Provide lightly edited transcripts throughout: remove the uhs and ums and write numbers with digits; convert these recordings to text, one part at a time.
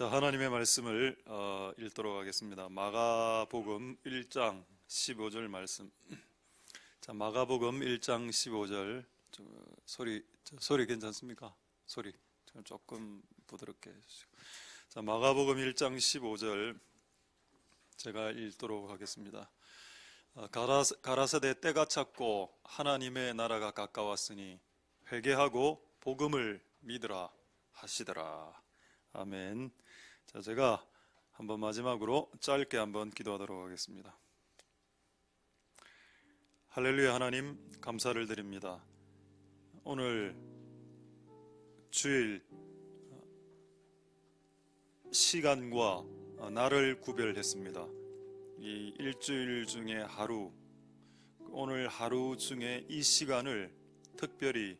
자, 하나님의 말씀을 읽도록 하겠습니다. 마가복음 1장 15절 말씀. 자, 마가복음 1장 15절. 소리 괜찮습니까? 소리 조금 부드럽게 해주시고. 자, 마가복음 1장 15절 제가 읽도록 하겠습니다. 가라사대 때가 찼고 하나님의 나라가 가까웠으니 회개하고 복음을 믿으라 하시더라. 아멘. 자, 제가 한번 마지막으로 짧게 한번 기도하도록 하겠습니다. 할렐루야. 하나님 감사를 드립니다. 오늘 주일 시간과 날을 구별했습니다. 이 일주일 중에 하루, 오늘 하루 중에 이 시간을 특별히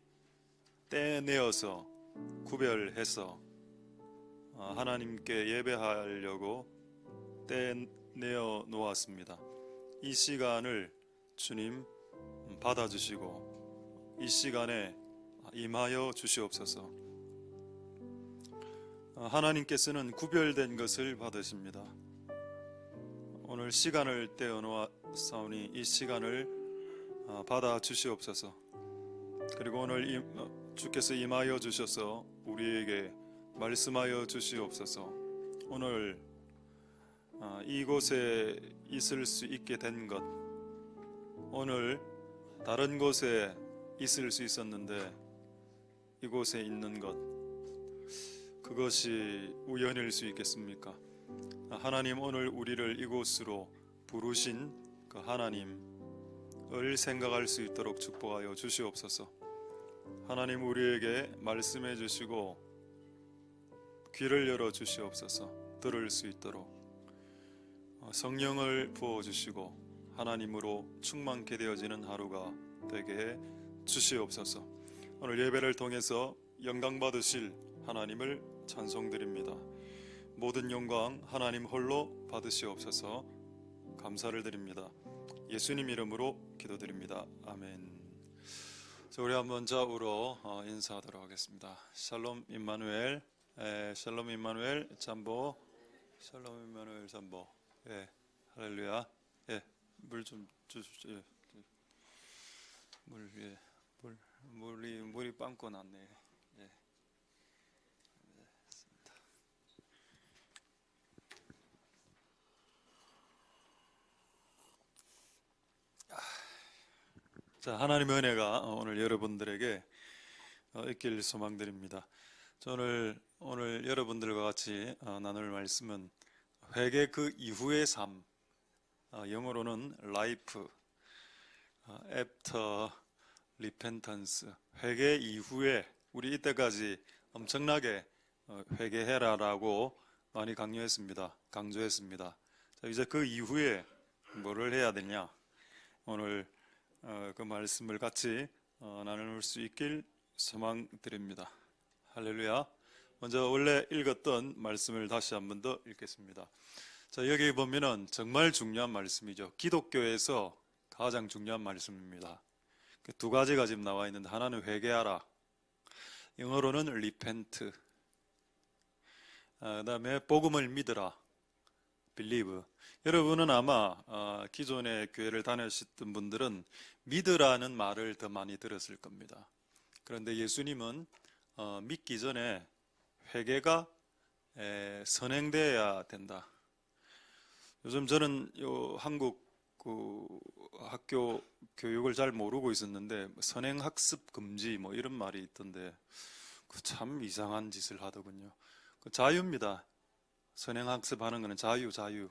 떼내어서 구별해서 하나님께 예배하려고 떼내어 놓았습니다. 이 시간을 주님 받아주시고 이 시간에 임하여 주시옵소서. 하나님께서는 구별된 것을 받으십니다. 오늘 시간을 떼어 놓았사오니 이 시간을 받아 주시옵소서. 그리고 오늘 주께서 임하여 주셔서 우리에게 말씀하여 주시옵소서. 오늘 이곳에 있을 수 있게 된 것, 오늘 다른 곳에 있을 수 있었는데 이곳에 있는 것, 그것이 우연일 수 있겠습니까? 하나님, 오늘 우리를 이곳으로 부르신 그 하나님을 생각할 수 있도록 축복하여 주시옵소서. 하나님, 우리에게 말씀해 주시고 귀를 열어 주시옵소서. 들을 수 있도록 성령을 부어주시고 하나님으로 충만케 되어지는 하루가 되게 해 주시옵소서. 오늘 예배를 통해서 영광 받으실 하나님을 찬송드립니다. 모든 영광 하나님 홀로 받으시옵소서. 감사를 드립니다. 예수님 이름으로 기도드립니다. 아멘. 자, 우리 한번 좌우로 인사하도록 하겠습니다. 샬롬 임마누엘, 샬롬 임마누엘 잠보, 샬롬 임마누엘 잠보. 예, 할렐루야. 예, 물 좀 주십시오. 예, 물이 빵꾸 났네. 예, 됐습니다. 자, 하나님의 은혜가 오늘 여러분들에게 있길 소망드립니다. 오늘 여러분들과 같이 나눌 말씀은 회개 그 이후의 삶, 영어로는 life after repentance, 회개 이후에 우리 이때까지 엄청나게 회개해라라고 많이 강조했습니다. 자, 이제 그 이후에 뭐를 해야 되냐? 오늘 그 말씀을 같이 나눌 수 있길 소망드립니다. 할렐루야. 먼저 원래 읽었던 말씀을 다시 한 번 더 읽겠습니다. 자, 여기 보면은 정말 중요한 말씀이죠. 기독교에서 가장 중요한 말씀입니다. 두 가지가 지금 나와 있는데, 하나는 회개하라, 영어로는 repent, 그 다음에 복음을 믿으라, believe. 여러분은 아마 기존의 교회를 다녔던 분들은 믿으라는 말을 더 많이 들었을 겁니다. 그런데 예수님은 믿기 전에 회개가 선행되어야 된다. 요즘 저는 한국 학교 교육을 잘 모르고 있었는데 선행학습 금지 이런 말이 있던데 참 이상한 짓을 하더군요. 자유입니다. 선행학습하는 것은 자유,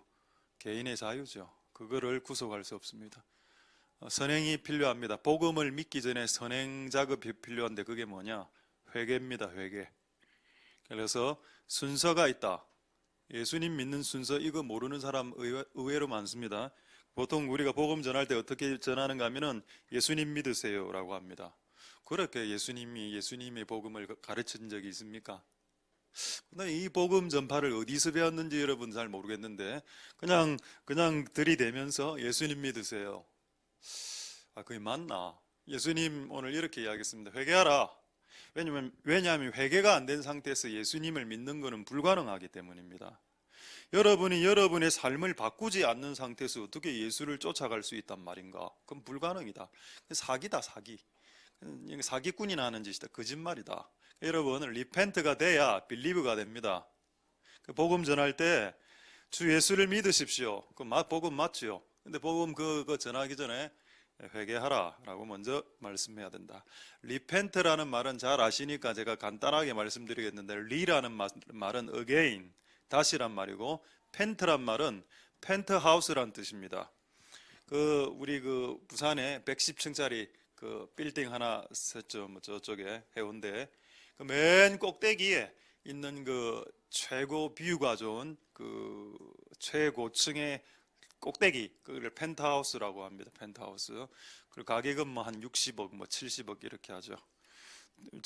개인의 자유죠. 그거를 구속할 수 없습니다. 선행이 필요합니다. 복음을 믿기 전에 선행 작업이 필요한데 그게 뭐냐? 회개입니다. 회개. 그래서 순서가 있다. 예수님 믿는 순서, 이거 모르는 사람 의외로 많습니다. 보통 우리가 복음 전할 때 어떻게 전하는가 하면은 예수님 믿으세요 라고 합니다. 그렇게 예수님의 복음을 가르친 적이 있습니까? 이 복음 전파를 어디서 배웠는지 여러분 잘 모르겠는데 그냥 들이대면서 예수님 믿으세요. 그게 맞나? 예수님 오늘 이렇게 이야기했습니다. 회개하라. 왜냐하면 회개가 안 된 상태에서 예수님을 믿는 것은 불가능하기 때문입니다. 여러분이 여러분의 삶을 바꾸지 않는 상태에서 어떻게 예수를 쫓아갈 수 있단 말인가? 그건 불가능이다. 사기다, 사기. 사기꾼이나 하는 짓이다. 거짓말이다. 여러분, 리펜트가 돼야 빌리브가 됩니다. 복음 전할 때 주 예수를 믿으십시오. 그 복음 맞지요? 근데 복음 그거 전하기 전에 회개하라 라고 먼저 말씀해야 된다. 리펜트라는 말은 잘 아시니까 제가 간단하게 말씀드리겠는데, 리라는 말은 again, 다시란 말이고, 펜트란 말은 펜트하우스란 뜻입니다. 우리 부산에 110층짜리 그 빌딩 하나 섰죠. 저쪽에 해운대. 그 맨 꼭대기에 있는 그 최고 뷰가 좋은 그 최고층의 꼭대기, 그걸 펜트하우스라고 합니다. 펜트하우스. 그리고 가격은 뭐 한 60억, 뭐 70억 이렇게 하죠.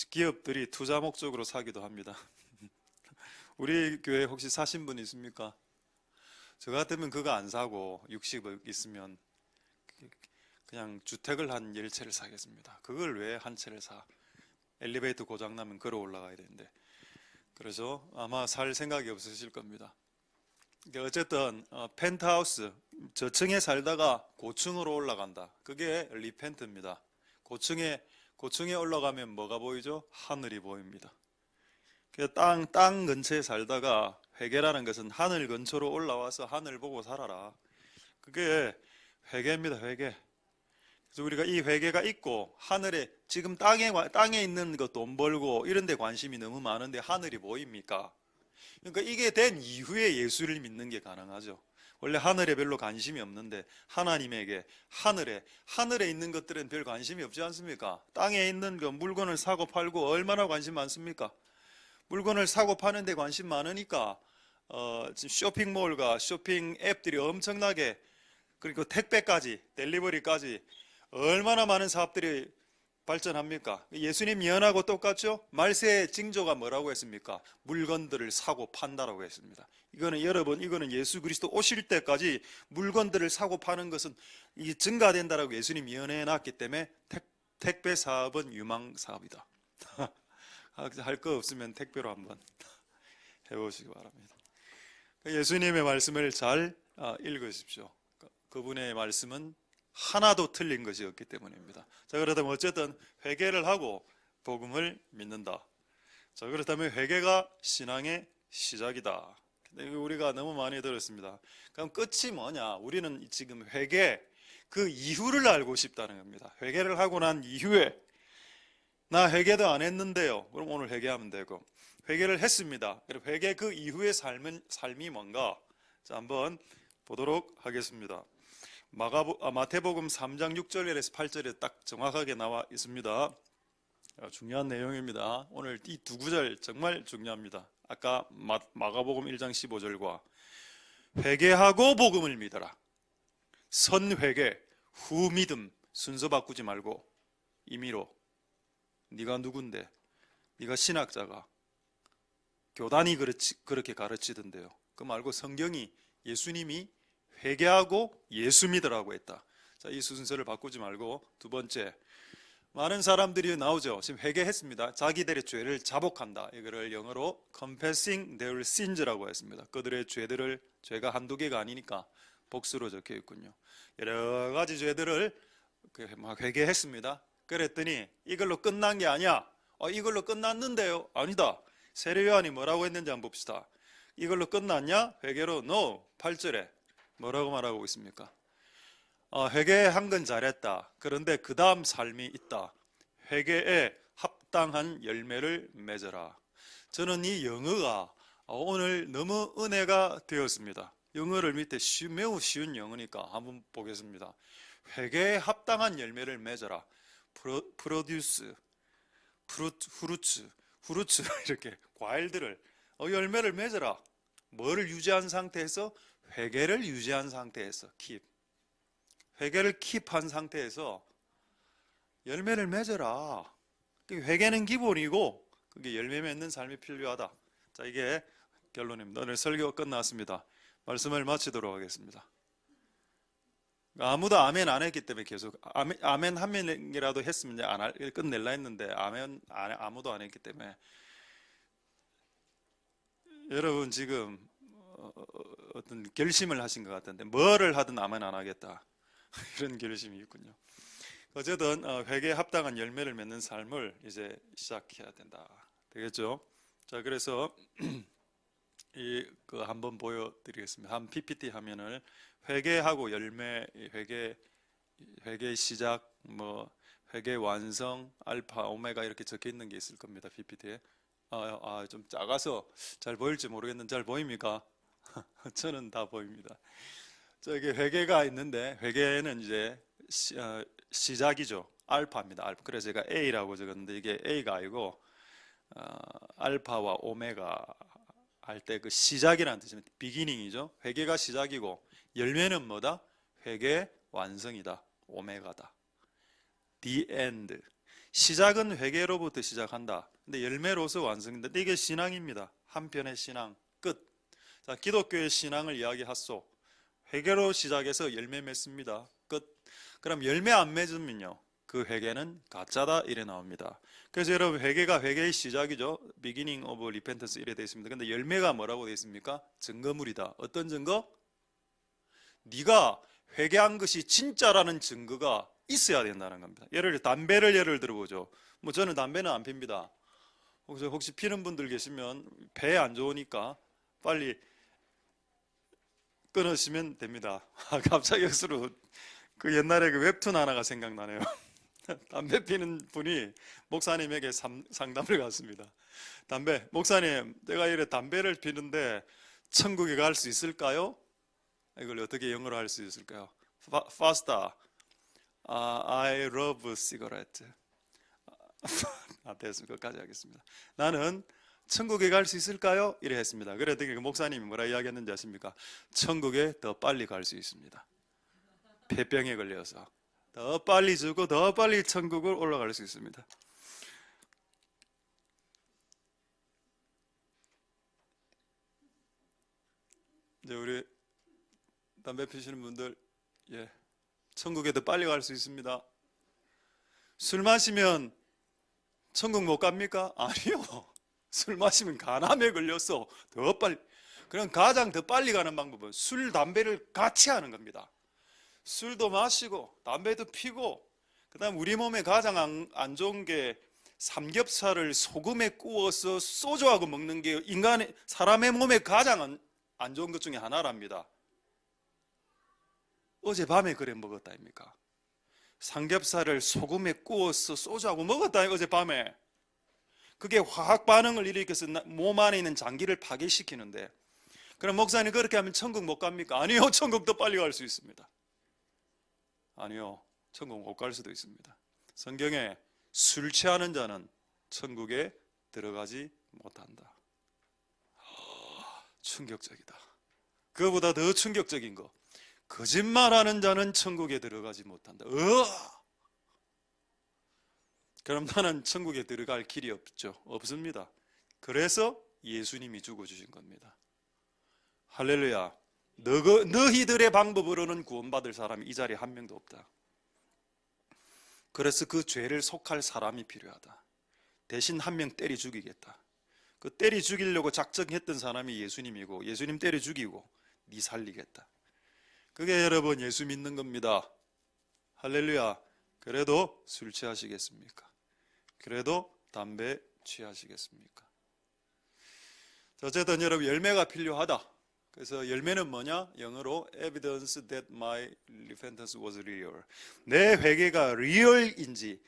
기업들이 투자 목적으로 사기도 합니다. 우리 교회 혹시 사신 분 있습니까? 저 같으면 그거 안 사고 60억 있으면 그냥 주택을 한 10채를 사겠습니다. 그걸 왜 한 채를 사? 엘리베이터 고장 나면 걸어 올라가야 되는데. 그래서 아마 살 생각이 없으실 겁니다. 어쨌든 펜트하우스, 저층에 살다가 고층으로 올라간다. 그게 리펜트입니다. 고층에 올라가면 뭐가 보이죠? 하늘이 보입니다. 땅 근처에 살다가 회개라는 것은 하늘 근처로 올라와서 하늘 보고 살아라. 그게 회개입니다. 회개. 그래서 우리가 이 회개가 있고 하늘에 지금 땅에 있는 거 돈 벌고 이런 데 관심이 너무 많은데 하늘이 보입니까? 그러니까 이게 된 이후에 예수를 믿는 게 가능하죠. 원래 하늘에 별로 관심이 없는데 하나님에게 하늘에 있는 것들은 별 관심이 없지 않습니까? 땅에 있는 그 물건을 사고 팔고 얼마나 관심 많습니까? 물건을 사고 파는 데 관심 많으니까 지금 쇼핑몰과 쇼핑 앱들이 엄청나게, 그리고 택배까지, 델리버리까지 얼마나 많은 사업들이 발전합니까? 예수님 예언하고 똑같죠? 말세의 징조가 뭐라고 했습니까? 물건들을 사고 판다라고 했습니다. 이거는 예수 그리스도 오실 때까지 물건들을 사고 파는 것은 증가된다라고 예수님 예언해 놨기 때문에 택배 사업은 유망 사업이다. 할 거 없으면 택배로 한번 해보시기 바랍니다. 예수님의 말씀을 잘 읽으십시오. 그분의 말씀은 하나도 틀린 것이 없기 때문입니다. 자, 그렇다면 어쨌든 회개를 하고 복음을 믿는다. 자, 그렇다면 회개가 신앙의 시작이다. 근데 우리가 너무 많이 들었습니다. 그럼 끝이 뭐냐? 우리는 지금 회개 그 이후를 알고 싶다는 겁니다. 회개를 하고 난 이후에 나 회개도 안 했는데요. 그럼 오늘 회개하면 되고, 회개를 했습니다. 그럼 회개 그 이후의 삶이 뭔가? 자, 한번 보도록 하겠습니다. 마태복음 3장 6절에서 8절에 딱 정확하게 나와 있습니다. 중요한 내용입니다. 오늘 이 두 구절 정말 중요합니다. 아까 마가복음 1장 15절과 회개하고 복음을 믿어라. 선회개, 후 믿음, 순서 바꾸지 말고 임의로. 네가 누군데? 네가 신학자가 교단이 그렇게 가르치던데요. 그 말고 성경이, 예수님이 회개하고 예수 믿으라고 했다. 자, 이 순서를 바꾸지 말고 두 번째, 많은 사람들이 나오죠. 지금 회개했습니다. 자기들의 죄를 자복한다. 이거를 영어로 confessing their sins라고 했습니다. 그들의 죄가 한두 개가 아니니까 복수로 적혀 있군요. 여러 가지 죄들을 막 회개했습니다. 그랬더니 이걸로 끝난 게 아니야. 이걸로 끝났는데요. 아니다. 세례요한이 뭐라고 했는지 한번 봅시다. 이걸로 끝났냐? 회개로 no. 8절에 뭐라고 말하고 있습니까? 회개한 건 잘했다. 그런데 그 다음 삶이 있다. 회개에 합당한 열매를 맺어라. 저는 이 영어가 오늘 너무 은혜가 되었습니다. 영어를 밑에 매우 쉬운 영어니까 한번 보겠습니다. 회개에 합당한 열매를 맺어라. 프로듀스, 후루츠 이렇게 과일들을 열매를 맺어라. 뭐를 유지한 상태에서? 회개를 유지한 상태에서 회개를 킵한 상태에서 열매를 맺어라. 회개는 기본이고 그게 열매 맺는 삶이 필요하다. 자, 이게 결론입니다. 오늘 설교 끝났습니다. 말씀을 마치도록 하겠습니다. 아무도 아멘 안 했기 때문에 계속 아멘 한 명이라도 했으면 이제 끝낼라 했는데 아무도 안 했기 때문에 여러분 지금 어떤 결심을 하신 것 같은데 뭐를 하든 아멘 안 하겠다 이런 결심이 있군요. 어쨌든 회개에 합당한 열매를 맺는 삶을 이제 시작해야 된다. 되겠죠? 자, 그래서 한번 보여드리겠습니다. 한 PPT 화면을 회개하고 열매, 회개 시작, 뭐 회개 완성, 알파, 오메가 이렇게 적혀 있는 게 있을 겁니다. PPT에. 좀 작아서 잘 보일지 모르겠는데 잘 보입니까? 저는 다 보입니다. 저기 회개가 있는데 회개는 이제 시작이죠. 알파입니다. 알파. 그래서 제가 A라고 적었는데 이게 A가 아니고 알파와 오메가 할 때 그 시작이라는 뜻입니다. 비기닝이죠. 회개가 시작이고 열매는 뭐다? 회개 완성이다. 오메가다. The end. 시작은 회개로부터 시작한다. 근데 열매로서 완성된다. 이게 신앙입니다. 한편의 신앙. 끝. 자, 기독교의 신앙을 이야기하소. 회개로 시작해서 열매 맺습니다. 끝. 그럼 열매 안 맺으면요. 그 회개는 가짜다 이래 나옵니다. 그래서 여러분 회개가 회개의 시작이죠. Beginning of repentance 이래 되어 있습니다. 근데 열매가 뭐라고 되어 있습니까? 증거물이다. 어떤 증거? 네가 회개한 것이 진짜라는 증거가 있어야 된다는 겁니다. 담배를 예를 들어보죠. 뭐 저는 담배는 안 핍니다. 혹시 피는 분들 계시면 배에 안 좋으니까 빨리 끊으시면 됩니다. 갑자기 역수로 그 옛날에 그 웹툰 하나가 생각나네요. 담배 피는 분이 목사님에게 상담을 갔습니다. 목사님, 내가 이래 담배를 피는데 천국에 갈 수 있을까요? 이걸 어떻게 영어로 할 수 있을까요? Faster. I love cigarette. 됐습니다. 거기까지 하겠습니다. 나는 천국에 갈 수 있을까요? 이래 했습니다. 그랬더니 그 목사님이 뭐라 이야기했는지 아십니까? 천국에 더 빨리 갈 수 있습니다. 폐병에 걸려서 더 빨리 죽고 더 빨리 천국을 올라갈 수 있습니다. 이제 우리 담배 피시는 분들, 천국에 더 빨리 갈 수 있습니다. 술 마시면 천국 못 갑니까? 아니요. 술 마시면 간암에 걸려서 더 빨리. 그럼 가장 더 빨리 가는 방법은 술, 담배를 같이 하는 겁니다. 술도 마시고 담배도 피고 그다음 우리 몸에 가장 안 좋은 게 삼겹살을 소금에 구워서 소주하고 먹는 게 사람의 몸에 가장 안 좋은 것 중에 하나랍니다. 어젯밤에 그래 먹었다 아닙니까? 삼겹살을 소금에 구워서 소주하고 먹었다 어젯밤에. 그게 화학 반응을 일으켜서 몸 안에 있는 장기를 파괴시키는데, 그럼 목사님 그렇게 하면 천국 못 갑니까? 아니요, 천국 더 빨리 갈 수 있습니다. 아니요, 천국 못 갈 수도 있습니다. 성경에 술 취하는 자는 천국에 들어가지 못한다. 충격적이다. 그거보다 더 충격적인 거, 거짓말하는 자는 천국에 들어가지 못한다. 그럼 나는 천국에 들어갈 길이 없습니다. 그래서 예수님이 죽어주신 겁니다. 할렐루야. 너희들의 방법으로는 구원받을 사람이 이 자리에 한 명도 없다. 그래서 그 죄를 속할 사람이 필요하다. 대신 한 명 때려 죽이겠다. 그 때려 죽이려고 작정했던 사람이 예수님이고, 예수님 때려 죽이고 네 살리겠다. 그게 여러분 예수 믿는 겁니다. 할렐루야. 그래도 술 취하시겠습니까? 그래도 담배 취하시겠습니까? 어쨌든 여러분 열매가 필요하다. 그래서 열매는 뭐냐? 영어로 evidence that my repentance was real. 내 회개가 리얼인지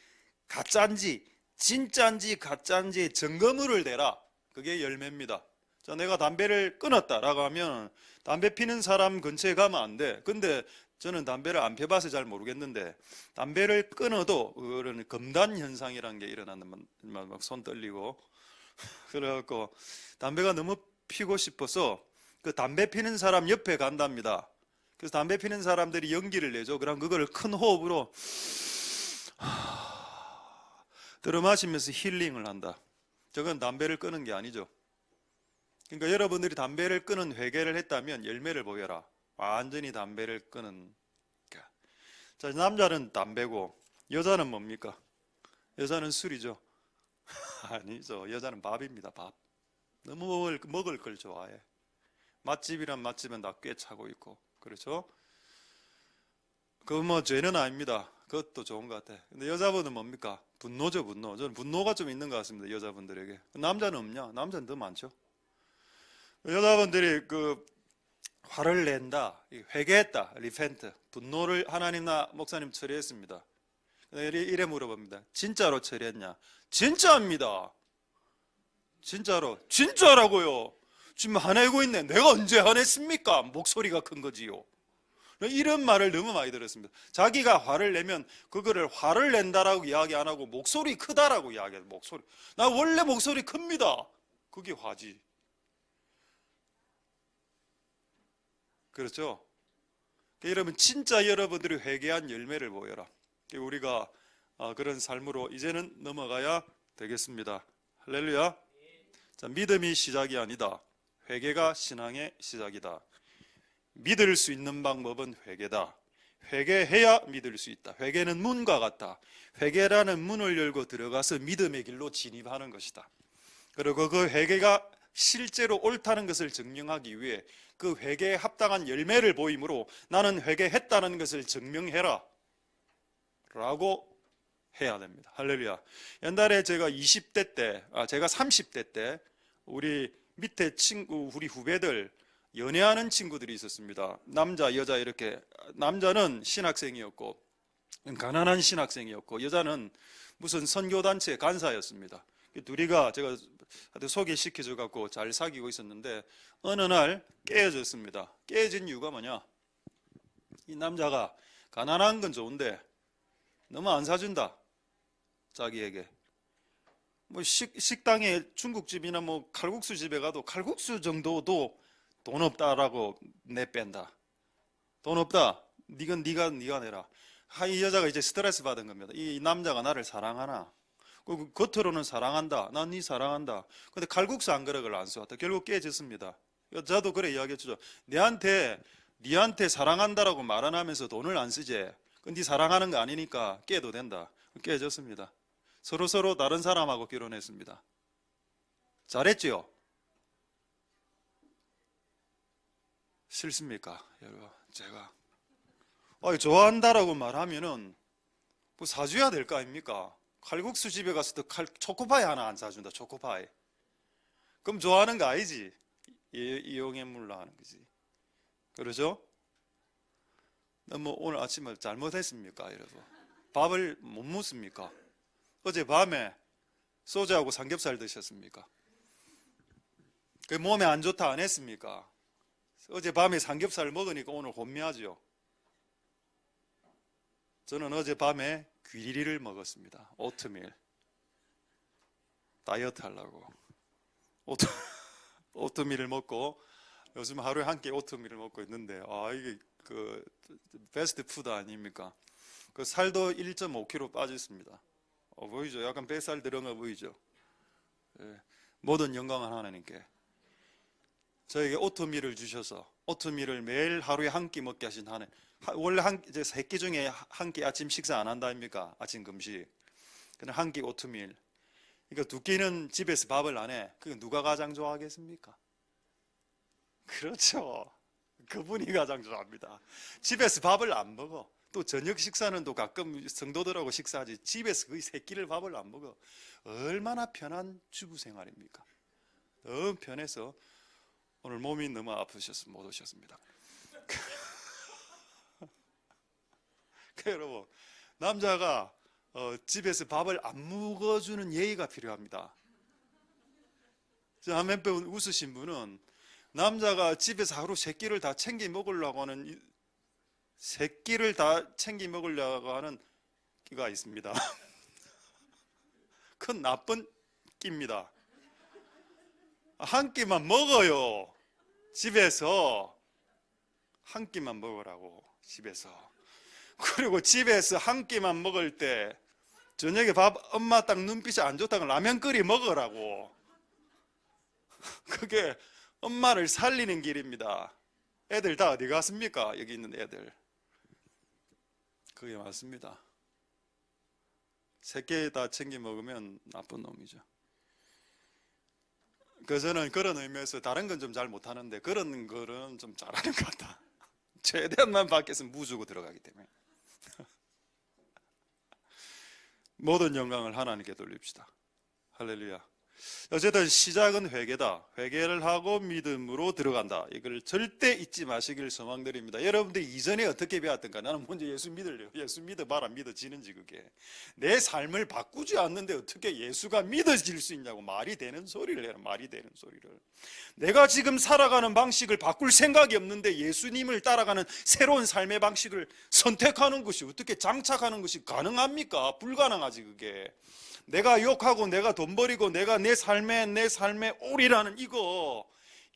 가짜인지 진짜인지 가짜인지 증거물을 대라. 그게 열매입니다. 자, 내가 담배를 끊었다라고 하면 담배 피는 사람 근처에 가면 안 돼. 근데 저는 담배를 안 펴봐서 잘 모르겠는데 담배를 끊어도 그런 금단 현상이라는 게 일어나는 막 손 떨리고 그래갖고 담배가 너무 피고 싶어서 그 담배 피는 사람 옆에 간답니다. 그래서 담배 피는 사람들이 연기를 내죠. 그럼 그걸 큰 호흡으로 들어마시면서 힐링을 한다. 저건 담배를 끊은 게 아니죠. 그러니까 여러분들이 담배를 끊은 회개를 했다면 열매를 보여라. 완전히 담배를 끊은. 자, 남자는 담배고 여자는 뭡니까? 여자는 술이죠. 아니죠. 여자는 밥입니다. 밥. 너무 먹을 걸 좋아해. 맛집이란 맛집은 다 꽤 차고 있고, 그렇죠? 그거 뭐 죄는 아닙니다. 그것도 좋은 것 같아. 근데 여자분은 뭡니까? 분노죠, 분노. 저는 분노가 좀 있는 것 같습니다, 여자분들에게. 남자는 없냐? 남자는 더 많죠. 여자분들이 그 화를 낸다, 회개했다, 리펜트, 분노를 하나님나 목사님 처리했습니다. 이래 물어봅니다. 진짜로 처리했냐? 진짜입니다. 진짜로. 진짜라고요. 지금 화내고 있네. 내가 언제 화냈습니까? 목소리가 큰 거지요. 이런 말을 너무 많이 들었습니다. 자기가 화를 내면 그거를 화를 낸다라고 이야기 안 하고 목소리 크다라고 이야기해요. 목소리. 나 원래 목소리 큽니다. 그게 화지. 그렇죠? 여러분, 진짜 여러분들이 회개한 열매를 보여라. 우리가 그런 삶으로 이제는 넘어가야 되겠습니다. 할렐루야. 자, 믿음이 시작이 아니다. 회개가 신앙의 시작이다. 믿을 수 있는 방법은 회개다. 회개해야 믿을 수 있다. 회개는 문과 같다. 회개라는 문을 열고 들어가서 믿음의 길로 진입하는 것이다. 그리고 그 회개가 실제로 옳다는 것을 증명하기 위해 그 회개에 합당한 열매를 보임으로 나는 회개했다는 것을 증명해라 라고 해야 됩니다. 할렐루야. 옛날에 제가 20대 때, 제가 30대 때 우리 밑에 친구, 우리 후배들 연애하는 친구들이 있었습니다. 남자, 여자 이렇게. 남자는 신학생이었고 가난한 신학생이었고 여자는 무슨 선교단체 간사였습니다. 둘이가 제가 소개시켜줘 갖고 잘 사귀고 있었는데 어느 날 깨어졌습니다. 깨어진 이유가 뭐냐? 이 남자가 가난한 건 좋은데 너무 안 사준다. 자기에게. 뭐 식당에 중국집이나 뭐 칼국수 집에 가도 칼국수 정도도 돈 없다라고 내뺀다. 돈 없다. 네가 내라. 이 여자가 이제 스트레스 받은 겁니다. 이 남자가 나를 사랑하나? 겉으로는 사랑한다. 난 네 사랑한다. 근데 칼국수 한 그릇을 안 쏘았다. 결국 깨졌습니다. 저도 그래 이야기했죠. 니한테 사랑한다라고 말 안 하면서 돈을 안 쓰지. 네 사랑하는 거 아니니까 깨도 된다. 깨졌습니다. 서로 다른 사람하고 결혼했습니다. 잘했지요? 싫습니까? 여러분, 제가 좋아한다라고 말하면은 뭐 사줘야 될 거 아닙니까? 칼국수 집에 가서도 초코파이 하나 안 사준다. 초코파이. 그럼 좋아하는 거 아니지? 이용해 물라 하는 거지. 그러죠? 뭐 오늘 아침에 잘못했습니까, 여러분? 밥을 못 먹습니까? 어제 밤에 소주하고 삼겹살 드셨습니까? 그 몸에 안 좋다 안 했습니까? 어제 밤에 삼겹살 먹으니까 오늘 혼미하죠. 저는 어제 밤에 귀리를 먹었습니다. 오트밀. 다이어트 하려고. 오트밀을 먹고 요즘 하루에 한 끼 오트밀을 먹고 있는데 이게 그 베스트 푸드 아닙니까? 그 살도 1.5kg 빠졌습니다. 보이죠? 약간 뱃살 들은 거 보이죠? 예, 모든 영광은 하나님께. 저에게 오트밀을 주셔서 오트밀을 매일 하루에 한 끼 먹게 하신 하나님. 원래 이제 3끼 중에 한 끼 아침 식사 안 한다 아닙니까? 아침 금식. 그냥 한 끼 오트밀. 그러니까 2끼는 집에서 밥을 안 해. 그게 누가 가장 좋아하겠습니까? 그렇죠. 그분이 가장 좋아합니다. 집에서 밥을 안 먹어. 또 저녁 식사는 또 가끔 성도들하고 식사하지. 집에서 거의 3끼를 밥을 안 먹어. 얼마나 편한 주부 생활입니까? 너무 편해서 오늘 몸이 너무 아프셔서 못 오셨습니다. 여러분, 남자가 집에서 밥을 안 먹어주는 예의가 필요합니다. 한 번 웃으신 분은 남자가 집에서 하루 3끼를 다 챙겨 먹으려고 하는 3끼를 다 챙겨 먹으려고 하는 끼가 있습니다. 그건 나쁜 끼입니다. 한 끼만 먹어요. 집에서 한 끼만 먹으라고. 집에서. 그리고 집에서 한 끼만 먹을 때 저녁에 엄마 딱 눈빛이 안 좋다고 라면 끓이 먹으라고. 그게 엄마를 살리는 길입니다. 애들 다 어디 갔습니까? 여기 있는 애들. 그게 맞습니다. 세 개 다 챙겨 먹으면 나쁜 놈이죠. 그래서 저는 그런 의미에서 다른 건 좀 잘 못하는데 그런 거는 좀 잘하는 것 같다. 최대한만 밖에서 무주고 들어가기 때문에. 모든 영광을 하나님께 돌립시다. 할렐루야. 어쨌든 시작은 회개다. 회개를 하고 믿음으로 들어간다. 이걸 절대 잊지 마시길 소망드립니다. 여러분들이 이전에 어떻게 배웠던가? 나는 먼저 예수 믿을래요. 예수 믿어봐라. 믿어지는지 그게. 내 삶을 바꾸지 않는데 어떻게 예수가 믿어질 수 있냐고 말이 되는 소리를 해라. 말이 되는 소리를. 내가 지금 살아가는 방식을 바꿀 생각이 없는데 예수님을 따라가는 새로운 삶의 방식을 선택하는 것이 어떻게 장착하는 것이 가능합니까? 불가능하지 그게. 내가 욕하고 내가 돈 버리고 내가 내 삶에 옳이라는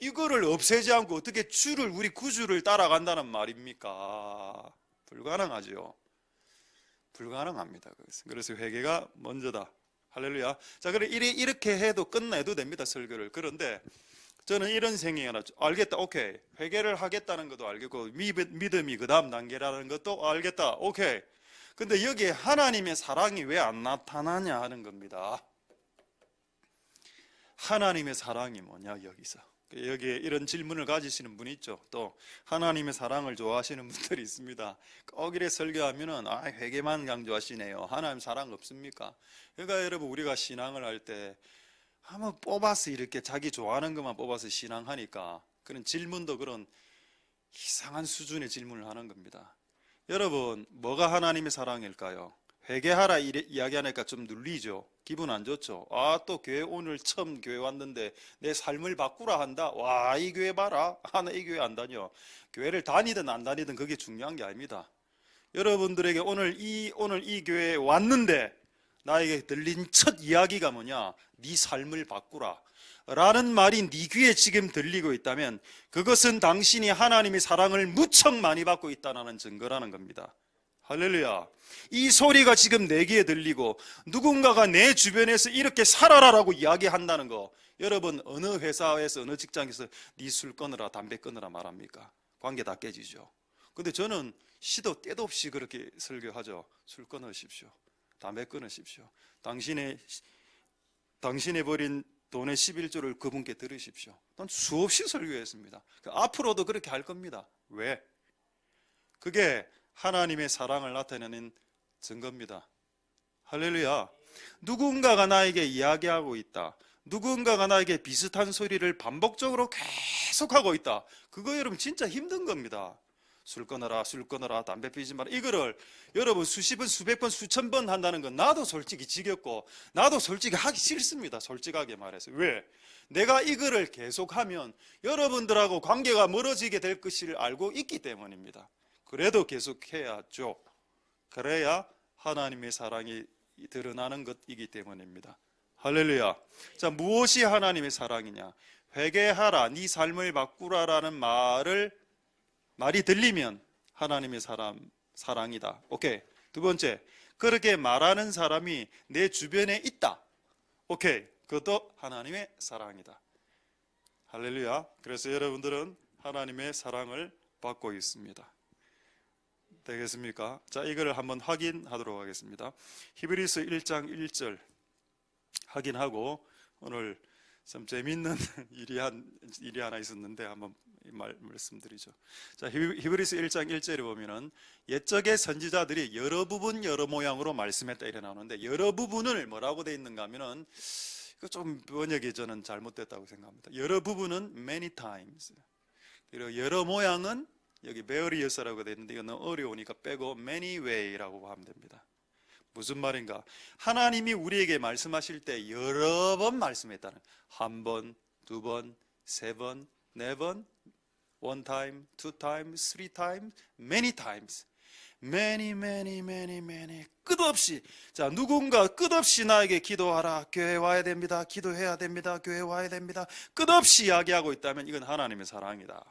이거를 없애지 않고 어떻게 우리 구주를 따라간다는 말입니까? 불가능하죠. 불가능합니다. 그래서 회개가 먼저다. 할렐루야. 자, 그래 이렇게 해도 끝내도 됩니다. 설교를. 그런데 저는 이런 생각이 하나. 알겠다. 오케이. 회개를 하겠다는 것도 알겠고 믿음이 그 다음 단계라는 것도 알겠다. 오케이. 근데 여기에 하나님의 사랑이 왜 안 나타나냐 하는 겁니다. 하나님의 사랑이 뭐냐 여기서. 여기에 이런 질문을 가지시는 분이 있죠. 또 하나님의 사랑을 좋아하시는 분들이 있습니다. 꼭 이래 설교하면은 회개만 강조하시네요. 하나님 사랑 없습니까? 그러니까 여러분 우리가 신앙을 할 때 한번 뽑아서 이렇게 자기 좋아하는 것만 뽑아서 신앙하니까 그런 질문도 그런 이상한 수준의 질문을 하는 겁니다. 여러분 뭐가 하나님의 사랑일까요? 회개하라 이야기하니까 좀 눌리죠. 기분 안 좋죠. 또 교회 오늘 처음 교회 왔는데 내 삶을 바꾸라 한다. 와, 이 교회 봐라. 나 이 교회 안 다녀. 교회를 다니든 안 다니든 그게 중요한 게 아닙니다. 여러분들에게 오늘 이 교회에 왔는데 나에게 들린 첫 이야기가 뭐냐? 네 삶을 바꾸라 라는 말이 네 귀에 지금 들리고 있다면 그것은 당신이 하나님의 사랑을 무척 많이 받고 있다는 증거라는 겁니다. 할렐루야. 이 소리가 지금 내 귀에 들리고 누군가가 내 주변에서 이렇게 살아라라고 이야기한다는 거, 여러분 어느 회사에서 어느 직장에서 네 술 끊으라 담배 끊으라 말합니까? 관계 다 깨지죠. 근데 저는 시도 때도 없이 그렇게 설교하죠. 술 끊으십시오. 담배 끊으십시오. 당신의 버린 돈의 11조를 그분께 들으십시오. 난 수없이 설교했습니다. 앞으로도 그렇게 할 겁니다. 왜? 그게 하나님의 사랑을 나타내는 증거입니다. 할렐루야. 누군가가 나에게 이야기하고 있다. 누군가가 나에게 비슷한 소리를 반복적으로 계속하고 있다. 그거 여러분 진짜 힘든 겁니다. 술 끊어라, 담배 피지 마라. 이거를 여러분 수십 번, 수백 번, 수천 번 한다는 건 나도 솔직히 지겹고 나도 솔직히 하기 싫습니다. 솔직하게 말해서. 왜? 내가 이거를 계속하면 여러분들하고 관계가 멀어지게 될 것을 알고 있기 때문입니다. 그래도 계속해야죠. 그래야 하나님의 사랑이 드러나는 것이기 때문입니다. 할렐루야. 자, 무엇이 하나님의 사랑이냐? 회개하라, 네 삶을 바꾸라라는 말이 들리면 하나님의 사랑이다. 오케이. 두 번째, 그렇게 말하는 사람이 내 주변에 있다. 오케이. 그것도 하나님의 사랑이다. 할렐루야. 그래서 여러분들은 하나님의 사랑을 받고 있습니다. 되겠습니까? 자, 이걸 한번 확인하도록 하겠습니다. 히브리서 1장 1절 확인하고 오늘 좀 재밌는 일이 하나 있었는데 한번 말씀드리죠. 자, 히브리서 1장 1절에 보면은 옛적의 선지자들이 여러 부분 여러 모양으로 말씀했다 이래 나오는데 여러 부분을 뭐라고 돼 있는가 하면은 이거 좀 번역이 저는 잘못됐다고 생각합니다. 여러 부분은 many times. 그리고 여러 모양은 여기 various라고 돼 있는데 이거는 어려우니까 빼고 many way라고 하면 됩니다. 무슨 말인가? 하나님이 우리에게 말씀하실 때 여러 번 말씀했다는, 한 번, 두 번, 세 번, 네 번, one time, two times, three times, many times, many 끝없이. 자, 누군가 끝없이 나에게 기도하라, 교회 와야 됩니다, 기도해야 됩니다, 교회 와야 됩니다, 끝없이 이야기하고 있다면 이건 하나님의 사랑이다.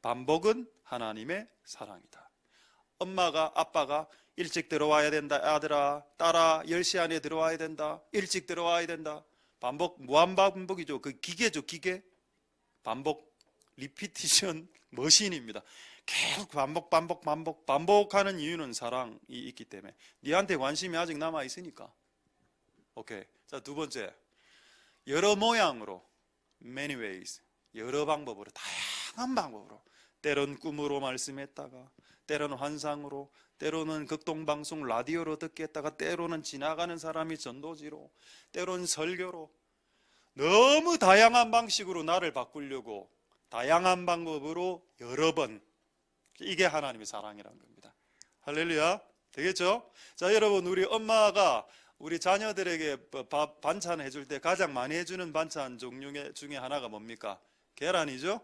반복은 하나님의 사랑이다. 엄마가 아빠가 일찍 들어와야 된다. 아들아, 딸아, 10시 안에 들어와야 된다. 일찍 들어와야 된다. 무한반복이죠. 그 기계죠, 기계. 반복, 리피티션 머신입니다. 계속 반복하는 이유는 사랑이 있기 때문에. 니한테 관심이 아직 남아 있으니까. 오케이. 자, 두 번째, 여러 모양으로, many ways, 여러 방법으로, 다양한 방법으로, 때론 꿈으로 말씀했다가, 때로는 환상으로, 때로는 극동방송 라디오로 듣게 했다가, 때로는 지나가는 사람이 전도지로, 때로는 설교로, 너무 다양한 방식으로 나를 바꾸려고 다양한 방법으로 여러 번, 이게 하나님의 사랑이라는 겁니다. 할렐루야. 되겠죠? 자, 여러분, 우리 엄마가 우리 자녀들에게 반찬 해줄 때 가장 많이 해주는 반찬 종류 중에 하나가 뭡니까? 계란이죠?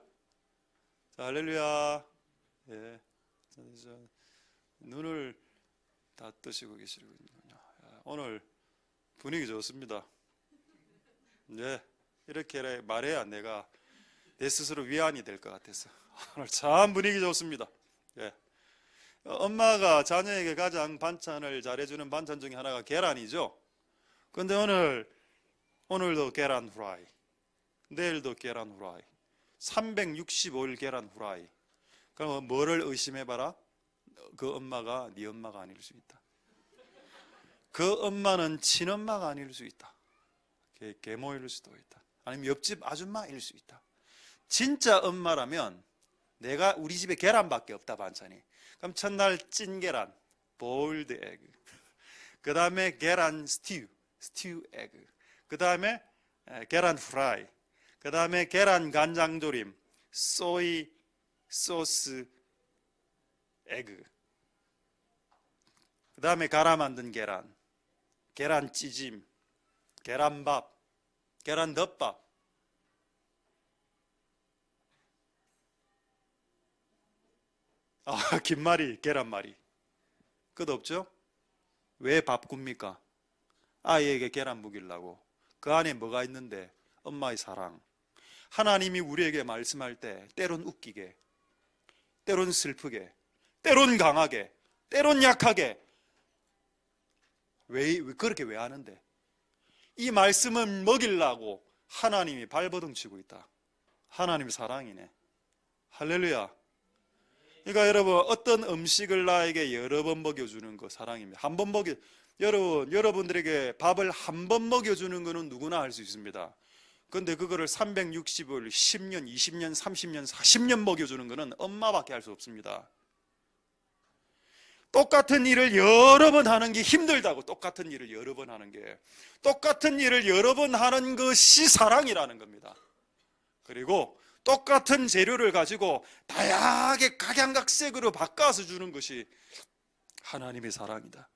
자, 할렐루야. 예. 눈을 다 뜨시고 계시군요. 오늘 분위기 좋습니다. 네, 이렇게 말해야 내가 내 스스로 위안이 될 것 같아서 오늘 참 분위기 좋습니다. 예. 엄마가 자녀에게 가장 반찬을 잘해주는 반찬 중에 하나가 계란이죠. 근데 오늘도 계란 후라이, 내일도 계란 후라이, 365일 계란 후라이. 그럼 뭐를 의심해봐라? 그 엄마가 네 엄마가 아닐 수 있다. 그 엄마는 친엄마가 아닐 수 있다. 계모일 수도 있다. 아니면 옆집 아줌마일 수 있다. 진짜 엄마라면 내가 우리 집에 계란밖에 없다, 반찬이. 그럼 첫날 찐 계란, boiled egg. 그 다음에 계란 스튜 에그. 그 다음에 계란 프라이. 그 다음에 계란 간장조림, 소이 소스 에그. 그 다음에 갈아 만든 계란, 계란찌짐, 계란밥, 계란덮밥. 김말이, 계란말이. 끝없죠? 왜 밥 굽니까? 아이에게 계란 먹이려고. 그 안에 뭐가 있는데? 엄마의 사랑. 하나님이 우리에게 말씀할 때 때론 웃기게, 때론 슬프게, 때론 강하게, 때론 약하게. 그렇게 왜 하는데? 이 말씀을 먹이려고 하나님이 발버둥 치고 있다. 하나님의 사랑이네. 할렐루야. 그러니까 여러분, 어떤 음식을 나에게 여러 번 먹여주는 거 사랑입니다. 한 번 여러분들에게 밥을 한 번 먹여주는 거는 누구나 할 수 있습니다. 그런데 그거를 365일, 10년, 20년, 30년, 40년 먹여주는 거는 엄마밖에 할 수 없습니다. 똑같은 일을 여러 번 하는 게 힘들다고. 똑같은 일을 여러 번 하는 게, 똑같은 일을 여러 번 하는 것이 사랑이라는 겁니다. 그리고 똑같은 재료를 가지고 다양하게 각양각색으로 바꿔서 주는 것이 하나님의 사랑이다.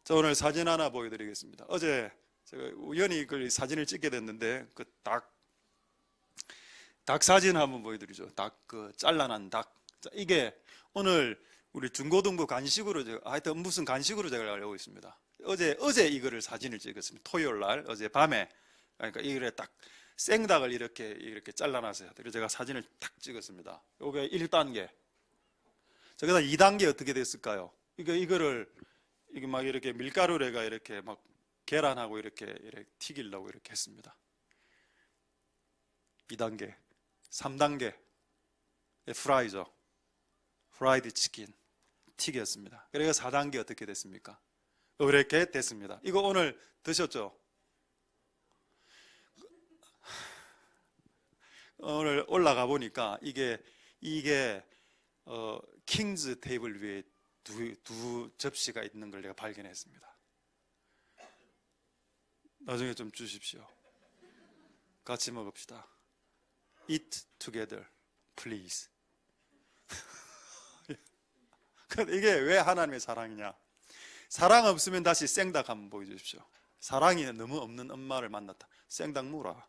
자, 오늘 사진 하나 보여드리겠습니다. 어제 제가 우연히 그 사진을 찍게 됐는데, 그 닭 사진 한번 보여드리죠. 잘라난 닭. 자, 이게 오늘 우리 중고등부 간식으로, 하여튼 무슨 간식으로 제가 알고 있습니다. 어제 이거를 사진을 찍었습니다. 토요일 날, 어제 밤에. 그러니까 이거를 딱 생닭을 이렇게 잘라놨어요. 그래서 제가 사진을 딱 찍었습니다. 요게 1단계. 자, 그다음 2단계 어떻게 됐을까요? 이게 막 이렇게 밀가루를 이렇게 막 계란하고 이렇게 튀기려고 이렇게 했습니다. 2단계. 3단계. 프라이죠. 프라이드 치킨. 튀겼습니다. 그래서 4단계 어떻게 됐습니까? 이렇게 됐습니다. 이거 오늘 드셨죠? 오늘 올라가 보니까 이게 킹즈 테이블 위에 두 접시가 있는 걸 내가 발견했습니다. 나중에 좀 주십시오. 같이 먹읍시다. Eat together, please. 이게 왜 하나님의 사랑이냐? 사랑 없으면 다시 생닭 한번 보여주십시오. 사랑이 너무 없는 엄마를 만났다. 생닭 무라.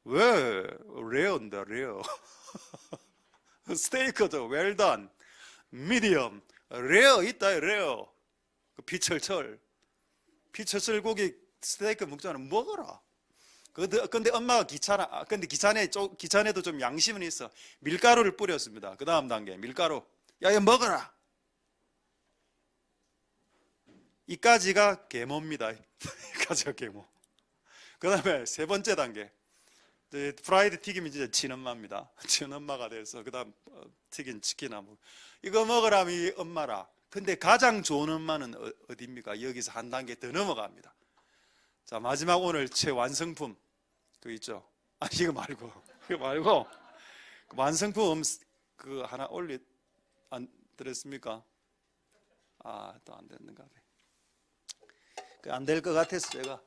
왜? 레어인데, 레어. 스테이크도 well done, medium, 레어 있다, 레어. 피철철 고기 스테이크 먹자면 먹어라. 근데 엄마가 근데 기찬에도 좀 양심은 있어. 밀가루를 뿌렸습니다. 그 다음 단계, 밀가루. 야, 이거 먹어라. 이까지가 계모입니다. 이까지가 계모. 그 다음에 세 번째 단계. 프라이드 튀김이 진짜 친엄마입니다. 친엄마가 돼서 그다음 튀긴 치킨하고 이거 먹으라면 이 엄마라. 근데 가장 좋은 엄마는 어디입니까? 여기서 한 단계 더 넘어갑니다. 자, 마지막 오늘 최완성품 그 있죠. 아니 이거 말고 그 완성품 그 하나 안 들었습니까? 또 안 됐는가 봐. 그 안 될 것 같아서 제가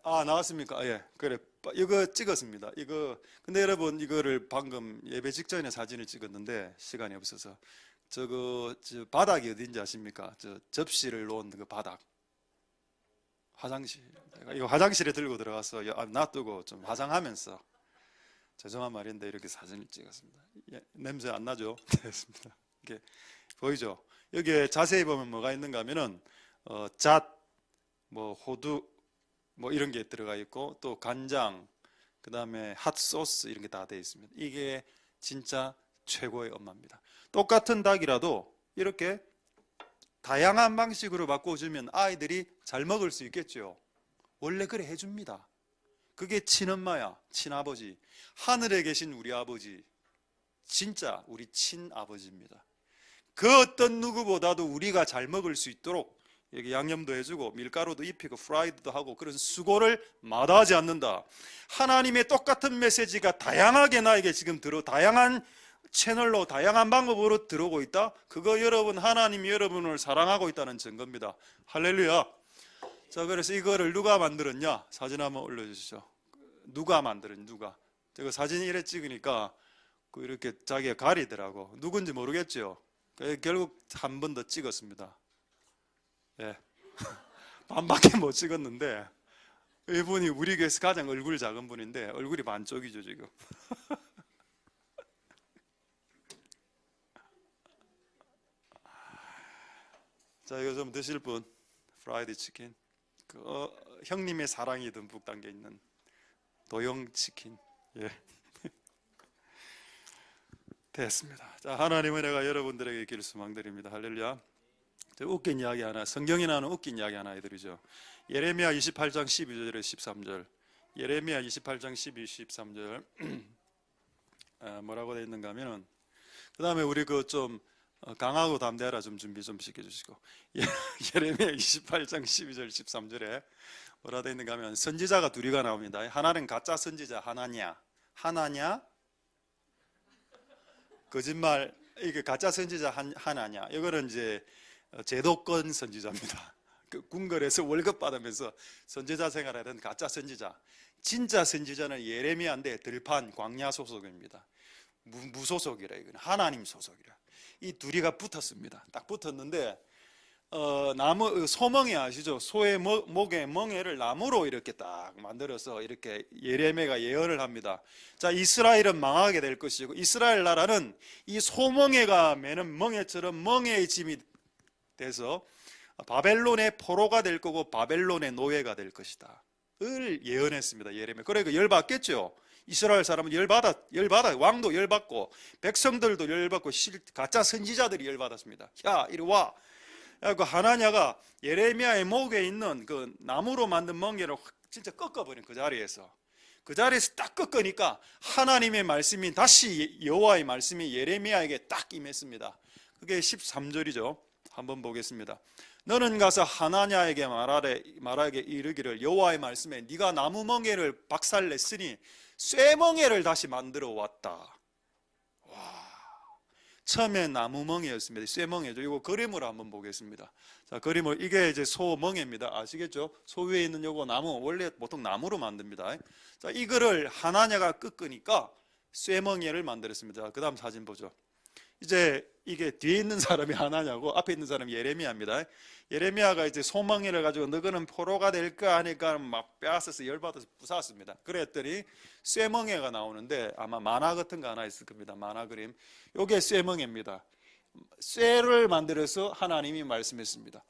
나왔습니까? 예, 그래 이거 찍었습니다. 이거 근데 여러분 이거를 방금 예배 직전에 사진을 찍었는데 시간이 없어서 저 바닥이 어딘지 아십니까? 저 접시를 놓은 그 바닥 화장실. 제가 이거 화장실에 들고 들어가서 놔두고 좀 화장하면서 죄송한 말인데 이렇게 사진을 찍었습니다. 예, 냄새 안 나죠? 됐습니다. 이게 보이죠? 여기에 자세히 보면 뭐가 있는가 하면은 호두 이런 게 들어가 있고 또 간장 그 다음에 핫소스 이런 게 다 되어 있습니다. 이게 진짜 최고의 엄마입니다. 똑같은 닭이라도 이렇게 다양한 방식으로 바꿔주면 아이들이 잘 먹을 수 있겠죠. 원래 그래 해줍니다. 그게 친엄마야, 친아버지. 하늘에 계신 우리 아버지, 진짜 우리 친아버지입니다. 그 어떤 누구보다도 우리가 잘 먹을 수 있도록 여기 양념도 해주고 밀가루도 입히고 프라이드도 하고 그런 수고를 마다하지 않는다. 하나님의 똑같은 메시지가 다양하게 나에게 지금 다양한 채널로 다양한 방법으로 들어오고 있다. 그거 여러분 하나님이 여러분을 사랑하고 있다는 증거입니다. 할렐루야. 자, 그래서 이거를 누가 만들었냐? 사진 한번 올려주시죠. 누가 만들었냐? 누가? 제가 사진 이래 찍으니까 이렇게 자기가 가리더라고. 누군지 모르겠죠. 결국 한 번 더 찍었습니다. 예. 반밖에 못 찍었는데 이분이 우리 교회에서 가장 얼굴 작은 분인데 얼굴이 반쪽이죠 지금. 자, 이거 좀 드실 분 프라이드 치킨 형님의 사랑이 듬뿍 담겨 있는 도영 치킨. 예. 됐습니다. 자, 하나님의 은혜가 여러분들에게 있기를 소망드립니다. 할렐루야. 웃긴 이야기 하나, 성경에 나오는 웃긴 이야기 하나 해드리죠. 예레미야 28장 12절에 13절. 예레미야 28장 12, 13절 뭐라고 되어 있는가 하면은 그 다음에 우리 좀 강하고 담대하라 좀 준비 좀 시켜주시고 예레미야 28장 12절 13절에 뭐라 되어 있는가 하면 선지자가 둘이가 나옵니다. 하나는 가짜 선지자 하나냐 거짓말 이게 가짜 선지자 하나냐 이거는 이제 제도권 선지자입니다. 그 궁궐에서 월급 받으면서 선지자 생활하던 가짜 선지자. 진짜 선지자는 예레미야인데 들판 광야 소속입니다. 무소속이라 이거는 하나님 소속이라. 이 둘이가 붙었습니다. 딱 붙었는데 나무 소멍에 아시죠? 소의 목에 멍에를 나무로 이렇게 딱 만들어서 이렇게 예레미야가 예언을 합니다. 자, 이스라엘은 망하게 될 것이고 이스라엘 나라는 이 소멍에가 매는 멍에처럼 멍에의 짐이 돼서 바벨론의 포로가 될 거고 바벨론의 노예가 될 것이다 을 예언했습니다. 예레미야. 그러니까 열받겠죠. 이스라엘 사람은 열받아 왕도 열받고 백성들도 열받고 가짜 선지자들이 열받았습니다. 야 이리 와. 그 하나냐가 예레미야의 목에 있는 그 나무로 만든 멍에를 진짜 꺾어버린 그 자리에서 딱 꺾으니까 하나님의 말씀이 다시 여호와의 말씀이 예레미야에게 딱 임했습니다. 그게 13절이죠. 한번 보겠습니다. 너는 가서 하나냐에게 말하게 이르기를 여호와의 말씀에 네가 나무 멍에를 박살냈으니 쇠멍에를 다시 만들어 왔다. 와, 처음에 나무 멍에였습니다. 쇠멍에죠. 이거 그림으로 한번 보겠습니다. 자, 그림을 이게 이제 소멍에입니다. 아시겠죠? 소 위에 있는 요거 나무 원래 보통 나무로 만듭니다. 자, 이거를 하나냐가 꺾으니까 쇠멍에를 만들었습니다. 그 다음 사진 보죠. 이제 이게 뒤에 있는 사람이 하나냐고 앞에 있는 사람이 예레미야입니다. 예레미야가 이제 소망이를 가지고 너희는 포로가 될까 하니까 막 빼앗아서 열받아서 부쉈습니다. 그랬더니 쇠멍에가 나오는데 아마 만화 같은 거 하나 있을 겁니다. 만화 그림. 요게 쇠멍에입니다. 쇠를 만들어서 하나님이 말씀했습니다.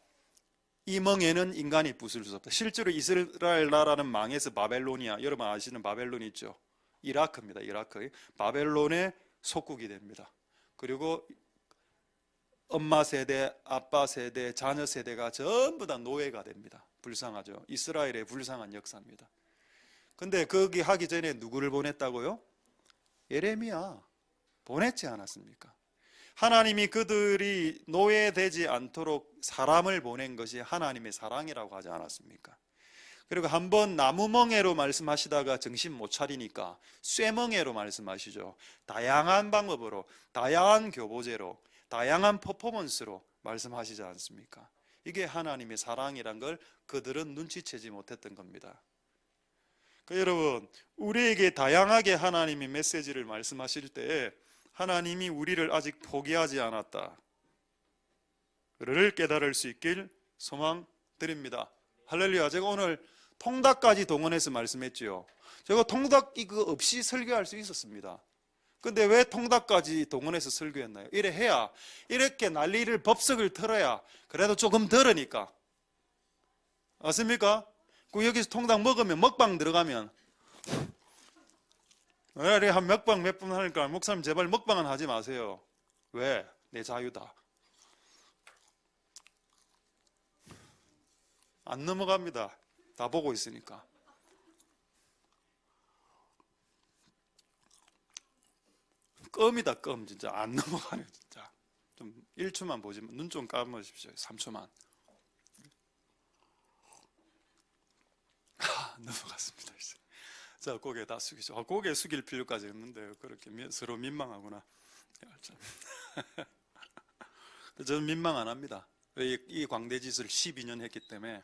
이 멍에는 인간이 부술 수 없다. 실제로 이스라엘 나라는 망해서 바벨로니아, 여러분 아시는 바벨론이 있죠. 이라크입니다. 이라크. 바벨론의 속국이 됩니다. 그리고 엄마 세대, 아빠 세대, 자녀 세대가 전부 다 노예가 됩니다. 불쌍하죠. 이스라엘의 불쌍한 역사입니다. 근데 거기 하기 전에 누구를 보냈다고요? 예레미야 보냈지 않았습니까? 하나님이 그들이 노예되지 않도록 사람을 보낸 것이 하나님의 사랑이라고 하지 않았습니까? 그리고 한번 나무멍에로 말씀하시다가 정신 못 차리니까 쇠멍에로 말씀하시죠. 다양한 방법으로, 다양한 교보제로, 다양한 퍼포먼스로 말씀하시지 않습니까? 이게 하나님의 사랑이란 걸 그들은 눈치채지 못했던 겁니다. 여러분, 우리에게 다양하게 하나님이 메시지를 말씀하실 때 하나님이 우리를 아직 포기하지 않았다 를 깨달을 수 있길 소망드립니다. 할렐루야. 제가 오늘 통닭까지 동원해서 말씀했지요. 제가 통닭 이거 없이 설교할 수 있었습니다. 근데 왜 통닭까지 동원해서 설교했나요? 이래 해야, 이렇게 난리를 법석을 틀어야 그래도 조금 덜으니까. 맞습니까? 여기서 통닭 먹으면 먹방 들어가면 한 먹방 몇 분 하니까 목사님 제발 먹방은 하지 마세요. 왜? 내 자유다. 안 넘어갑니다. 다 보고 있으니까. 껌이다, 껌. 진짜 안 넘어가네요. 진짜 좀 1초만 보지만 눈 좀 감으십시오. 3초만. 넘어갔습니다. 이제. 자, 고개 다 숙이죠. 고개 숙일 필요까지 없는데요. 그렇게 서로 민망하구나. 저는 민망 안 합니다. 왜 이 광대짓을 12년 했기 때문에.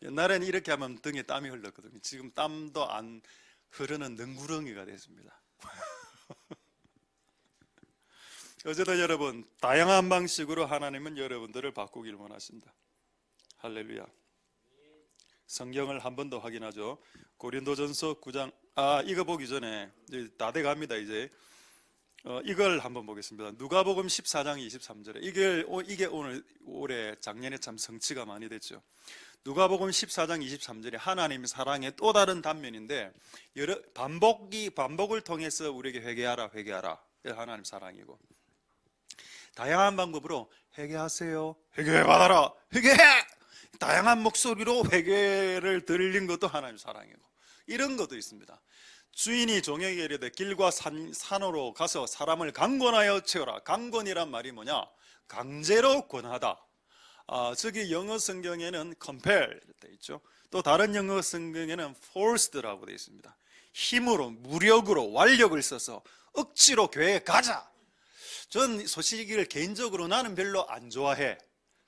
옛날에는 이렇게 하면 등에 땀이 흘렀거든요. 지금 땀도 안 흐르는 능구렁이가 됐습니다. 어쨌든 여러분, 다양한 방식으로 하나님은 여러분들을 바꾸길 원하신다. 할렐루야. 성경을 한 번 더 확인하죠. 고린도전서 9장. 이거 보기 전에 이제 다 돼갑니다. 이제 이걸 한번 보겠습니다. 누가복음 14장 23절에 이게 오늘 올해 작년에 참 성취가 많이 됐죠. 누가복음 14장 23절에 하나님의 사랑의 또 다른 단면인데 반복을 통해서 우리에게 회개하라. 하나님 사랑이고 다양한 방법으로 회개하세요. 회개받아라. 회개해. 다양한 목소리로 회개를 드리는 것도 하나님 사랑이고 이런 것도 있습니다. 주인이 종에게 이르되 길과 산으로 가서 사람을 강권하여 채워라. 강권이란 말이 뭐냐? 강제로 권하다. 저기 영어 성경에는 compel 되어 있죠. 또 다른 영어 성경에는 forced라고 되어 있습니다. 힘으로, 무력으로, 완력을 써서 억지로 교회에 가자. 전 소식을 개인적으로 나는 별로 안 좋아해.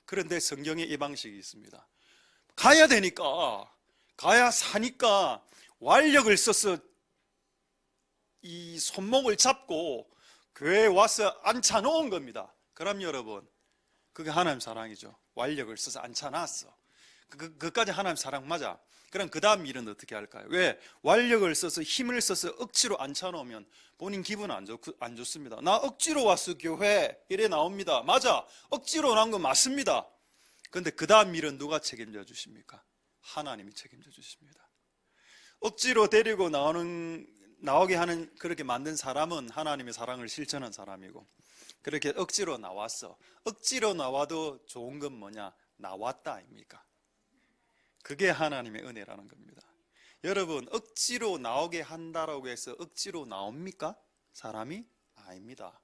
그런데 성경에 이 방식이 있습니다. 가야 되니까, 가야 사니까 완력을 써서 이 손목을 잡고 교회에 와서 앉혀놓은 겁니다. 그럼 여러분, 그게 하나님 사랑이죠. 완력을 써서 앉혀놨어. 그까지 하나님 사랑 맞아. 그럼 그 다음 일은 어떻게 할까요? 왜? 완력을 써서 힘을 써서 억지로 앉혀놓으면 본인 기분 안 좋습니다. 나 억지로 왔어 교회 이래 나옵니다. 맞아. 억지로 난 거 맞습니다. 그런데 그 다음 일은 누가 책임져 주십니까? 하나님이 책임져 주십니다. 억지로 데리고 나오게 하는 그렇게 만든 사람은 하나님의 사랑을 실천한 사람이고 그렇게 억지로 나왔어. 억지로 나와도 좋은 건 뭐냐? 나왔다 아닙니까? 그게 하나님의 은혜라는 겁니다. 여러분, 억지로 나오게 한다라고 해서 억지로 나옵니까? 사람이? 아닙니다.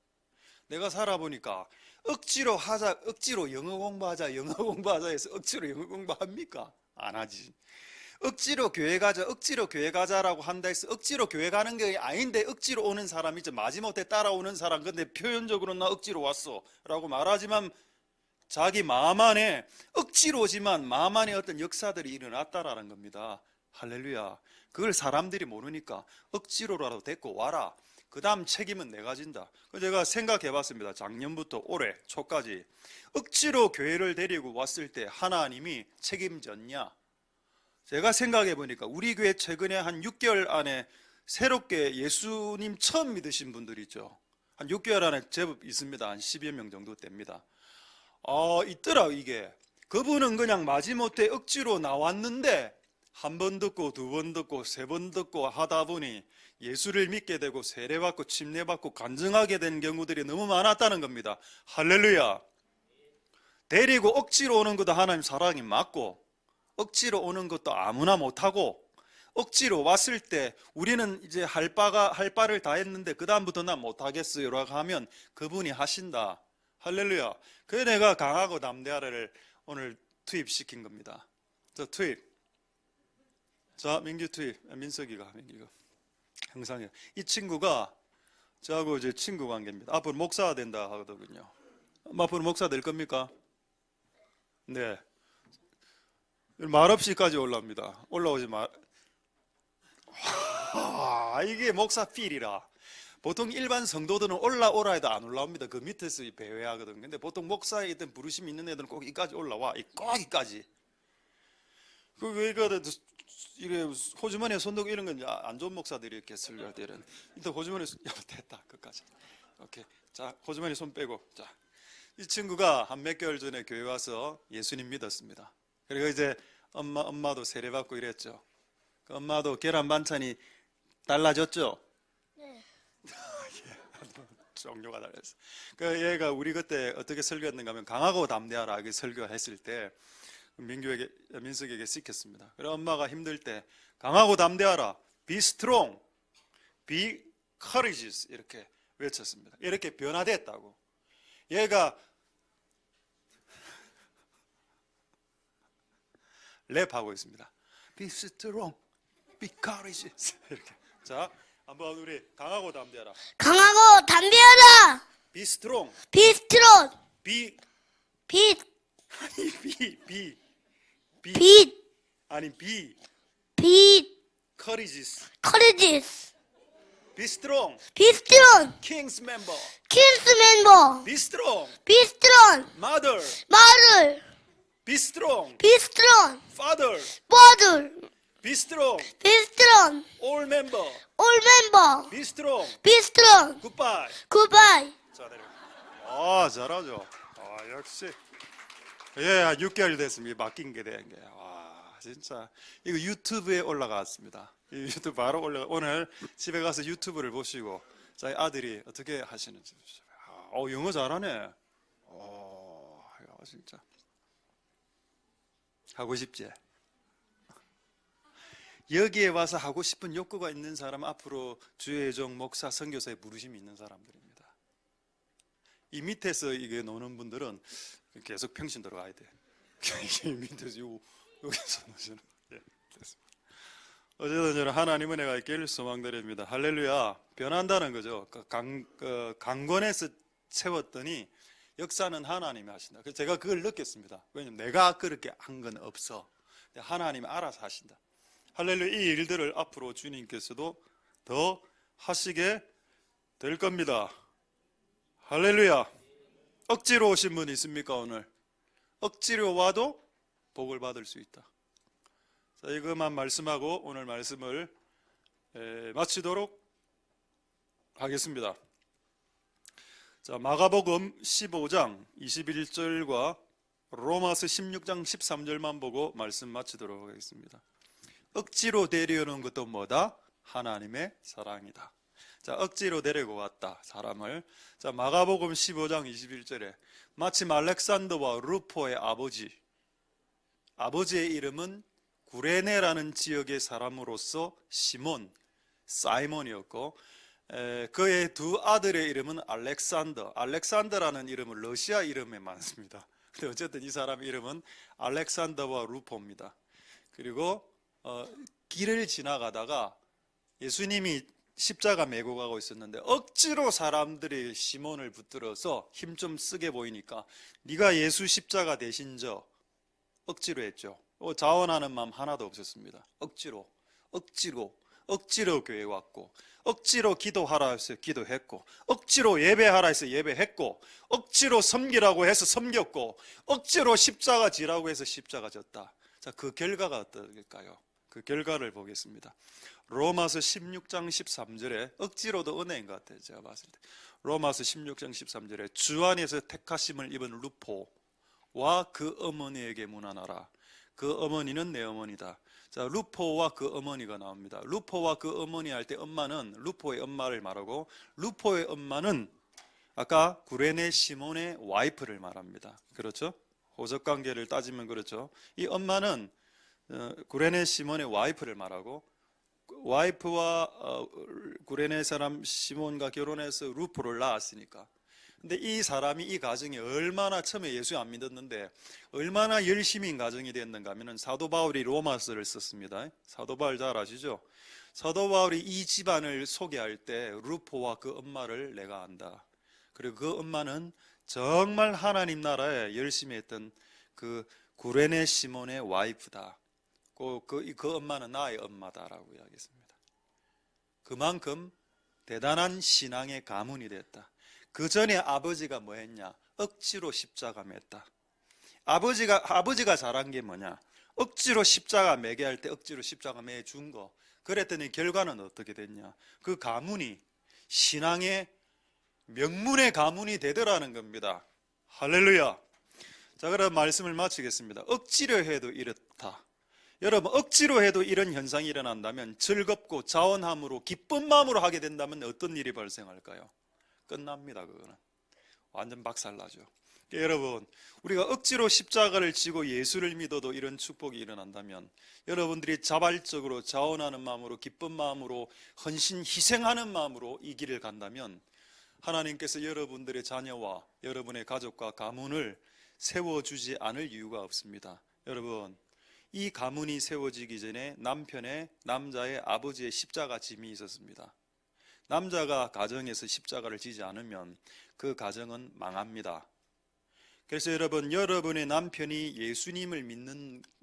내가 살아보니까 억지로 하자, 억지로 영어 공부하자 해서 억지로 영어 공부합니까? 안 하지. 억지로 교회 가자라고 한다 해서 억지로 교회 가는 게 아닌데 억지로 오는 사람이죠. 마지못해 따라오는 사람. 근데 표현적으로 나 억지로 왔어 라고 말하지만 자기 마음 안에 억지로 오지만 마음 안에 어떤 역사들이 일어났다라는 겁니다. 할렐루야. 그걸 사람들이 모르니까 억지로라도 데리고 와라. 그 다음 책임은 내가 진다. 제가 생각해 봤습니다. 작년부터 올해 초까지 억지로 교회를 데리고 왔을 때 하나님이 책임졌냐? 제가 생각해 보니까 우리 교회 최근에 한 6개월 안에 새롭게 예수님 처음 믿으신 분들이 있죠. 한 6개월 안에 제법 있습니다. 한 10여 명 정도 됩니다. 있더라 이게. 그분은 그냥 마지못해 억지로 나왔는데 한 번 듣고 두 번 듣고 세 번 듣고 하다 보니 예수를 믿게 되고 세례받고 침례받고 간증하게 된 경우들이 너무 많았다는 겁니다. 할렐루야. 데리고 억지로 오는 것도 하나님 사랑이 맞고 억지로 오는 것도 아무나 못하고 억지로 왔을 때 우리는 이제 할 바를 다 했는데 그 다음부터 난 못하겠어요라고 하면 그분이 하신다. 할렐루야. 그래 내가 강하고 담대하를 오늘 투입시킨 겁니다. 자, 투입. 자, 민규 투입. 민석이가 항상 해요. 이 친구가 저하고 이제 친구 관계입니다. 앞으로 목사가 된다 하거든요. 앞으로 목사 될 겁니까? 네. 말없이까지 올라옵니다. 올라오지 말. 이게 목사 필이라. 보통 일반 성도들은 올라오라 해도 안 올라옵니다. 그 밑에서 배회하거든. 근데 보통 목사에 있던 부르심이 있는 애들은 꼭 이까지 올라와. 꼭 이까지. 그 이게 호주머니에 손 넣고 이런 건 안 좋은 목사들이 이렇게 설교할 때는 일단 호주머니에 됐다. 끝까지. 오케이. 자, 호주머니 손 빼고. 자, 이 친구가 한 몇 개월 전에 교회 와서 예수님 믿었습니다. 그리고 이제 엄마도 세례받고 이랬죠. 그 엄마도 계란 반찬이 달라졌죠? 네. 종류가 달랐어. 그 얘가 우리 그때 어떻게 설교했는가 하면 강하고 담대하라 이렇게 설교했을 때 민석에게 시켰습니다. 그래 엄마가 힘들 때 강하고 담대하라, be strong, be courageous 이렇게 외쳤습니다. 이렇게 변화됐다고. 얘가 랩하고 있습니다. Be strong, be courageous 이렇게. 자, 한번 우리 강하고 담대하라. 강하고 담대하라. Be strong, Be strong. be Be be 아니 be be courageous. courageous. Be strong, Be strong. King's member. King's member. Be strong, Be strong. mother. Mother. Be strong, Be strong. father. Father. Be strong, Be strong. all member. All member. Be strong. Be strong. Goodbye. Goodbye. 자, 내려. 아, 잘하죠. 아, 역시. 예, 6개월 됐습니다. 맡긴 게 된 게. 와, 진짜. 이거 유튜브에 올라갔습니다. 이 유튜브 바로 오늘 집에 가서 유튜브를 보시고 저희 아들이 어떻게 하시는지. 영어 잘하네. 야, 진짜. 하고 싶지? 여기에 와서 하고 싶은 욕구가 있는 사람 앞으로 주의 종, 목사, 선교사에 부르심이 있는 사람들입니다. 이 밑에서 이게 노는 분들은 계속 평신 들어가야 돼. 이 밑에서 여기서 노시는. 예, 됐습니다. 어쨌든 저는 하나님 은혜가 있기를 소망드립니다. 할렐루야. 변한다는 거죠. 강권에서 채웠더니 역사는 하나님이 하신다. 그래서 제가 그걸 느꼈습니다. 왜냐하면 내가 그렇게 한 건 없어. 하나님이 알아서 하신다. 할렐루야. 이 일들을 앞으로 주님께서도 더 하시게 될 겁니다. 할렐루야. 억지로 오신 분 있습니까 오늘? 억지로 와도 복을 받을 수 있다. 자, 이것만 말씀하고 오늘 말씀을 마치도록 하겠습니다. 자, 마가복음 15장 21절과 로마서 16장 13절만 보고 말씀 마치도록 하겠습니다. 억지로 데려오는 것도 뭐다? 하나님의 사랑이다. 자, 억지로 데리고 왔다 사람을. 자, 마가복음 15장 21절에 마침 알렉산더와 루포의 아버지의 이름은 구레네라는 지역의 사람으로서 시몬, 사이몬이었고 그의 두 아들의 이름은 알렉산더라는 이름은 러시아 이름에 많습니다. 근데 어쨌든 이 사람 이름은 알렉산더와 루포입니다. 그리고 길을 지나가다가 예수님이 십자가 메고 가고 있었는데 억지로 사람들이 시몬을 붙들어서 힘 좀 쓰게 보이니까 네가 예수 십자가 대신 저 억지로 했죠. 자원하는 마음 하나도 없었습니다. 억지로 교회 왔고 억지로 기도하라 해서 기도했고 억지로 예배하라 해서 예배했고 억지로 섬기라고 해서 섬겼고 억지로 십자가 지라고 해서 십자가 졌다. 자, 그 결과가 어떨까요? 그 결과를 보겠습니다. 로마서 16장 13절에 억지로도 은혜인 것 같아요. 제가 봤을 때 로마서 16장 13절에 주 안에서 택하심을 입은 루포와 그 어머니에게 문안하라. 그 어머니는 내 어머니다. 자, 루포와 그 어머니가 나옵니다. 루포와 그 어머니 할 때 엄마는 루포의 엄마를 말하고 루포의 엄마는 아까 구레네 시몬의 와이프를 말합니다. 그렇죠? 호적관계를 따지면 그렇죠. 이 엄마는 구레네 시몬의 와이프를 말하고 와이프와 구레네 사람 시몬과 결혼해서 루포를 낳았으니까. 근데 이 사람이 이 가정이 얼마나 처음에 예수 안 믿었는데 얼마나 열심인 가정이 됐는가 하면은 사도 바울이 로마서를 썼습니다. 사도 바울 잘 아시죠? 사도 바울이 이 집안을 소개할 때 루포와 그 엄마를 내가 안다. 그리고 그 엄마는 정말 하나님 나라에 열심히 했던 그 구레네 시몬의 와이프다. 그 엄마는 나의 엄마다라고 이야기했습니다. 그만큼 대단한 신앙의 가문이 됐다. 그 전에 아버지가 뭐 했냐? 억지로 십자가 맸다. 아버지가 잘한 게 뭐냐? 억지로 십자가 매게 할 때 억지로 십자가 매준 거. 그랬더니 결과는 어떻게 됐냐? 그 가문이 신앙의 명문의 가문이 되더라는 겁니다. 할렐루야. 자, 그럼 말씀을 마치겠습니다. 억지로 해도 이렇다. 여러분, 억지로 해도 이런 현상이 일어난다면 즐겁고 자원함으로 기쁜 마음으로 하게 된다면 어떤 일이 발생할까요? 끝납니다. 그거는 완전 박살나죠. 여러분, 우리가 억지로 십자가를 지고 예수를 믿어도 이런 축복이 일어난다면 여러분들이 자발적으로 자원하는 마음으로 기쁜 마음으로 헌신 희생하는 마음으로 이 길을 간다면 하나님께서 여러분들의 자녀와 여러분의 가족과 가문을 세워주지 않을 이유가 없습니다. 여러분, 이 가문이 세워지기 전에 남자의 아버지의 십자가 짐이 있었습니다. 남자가 가정에서 십자가를 지지 않으면 그 가정은 망합니다. 그래서 여러분, 여러분의 남편이 예수님을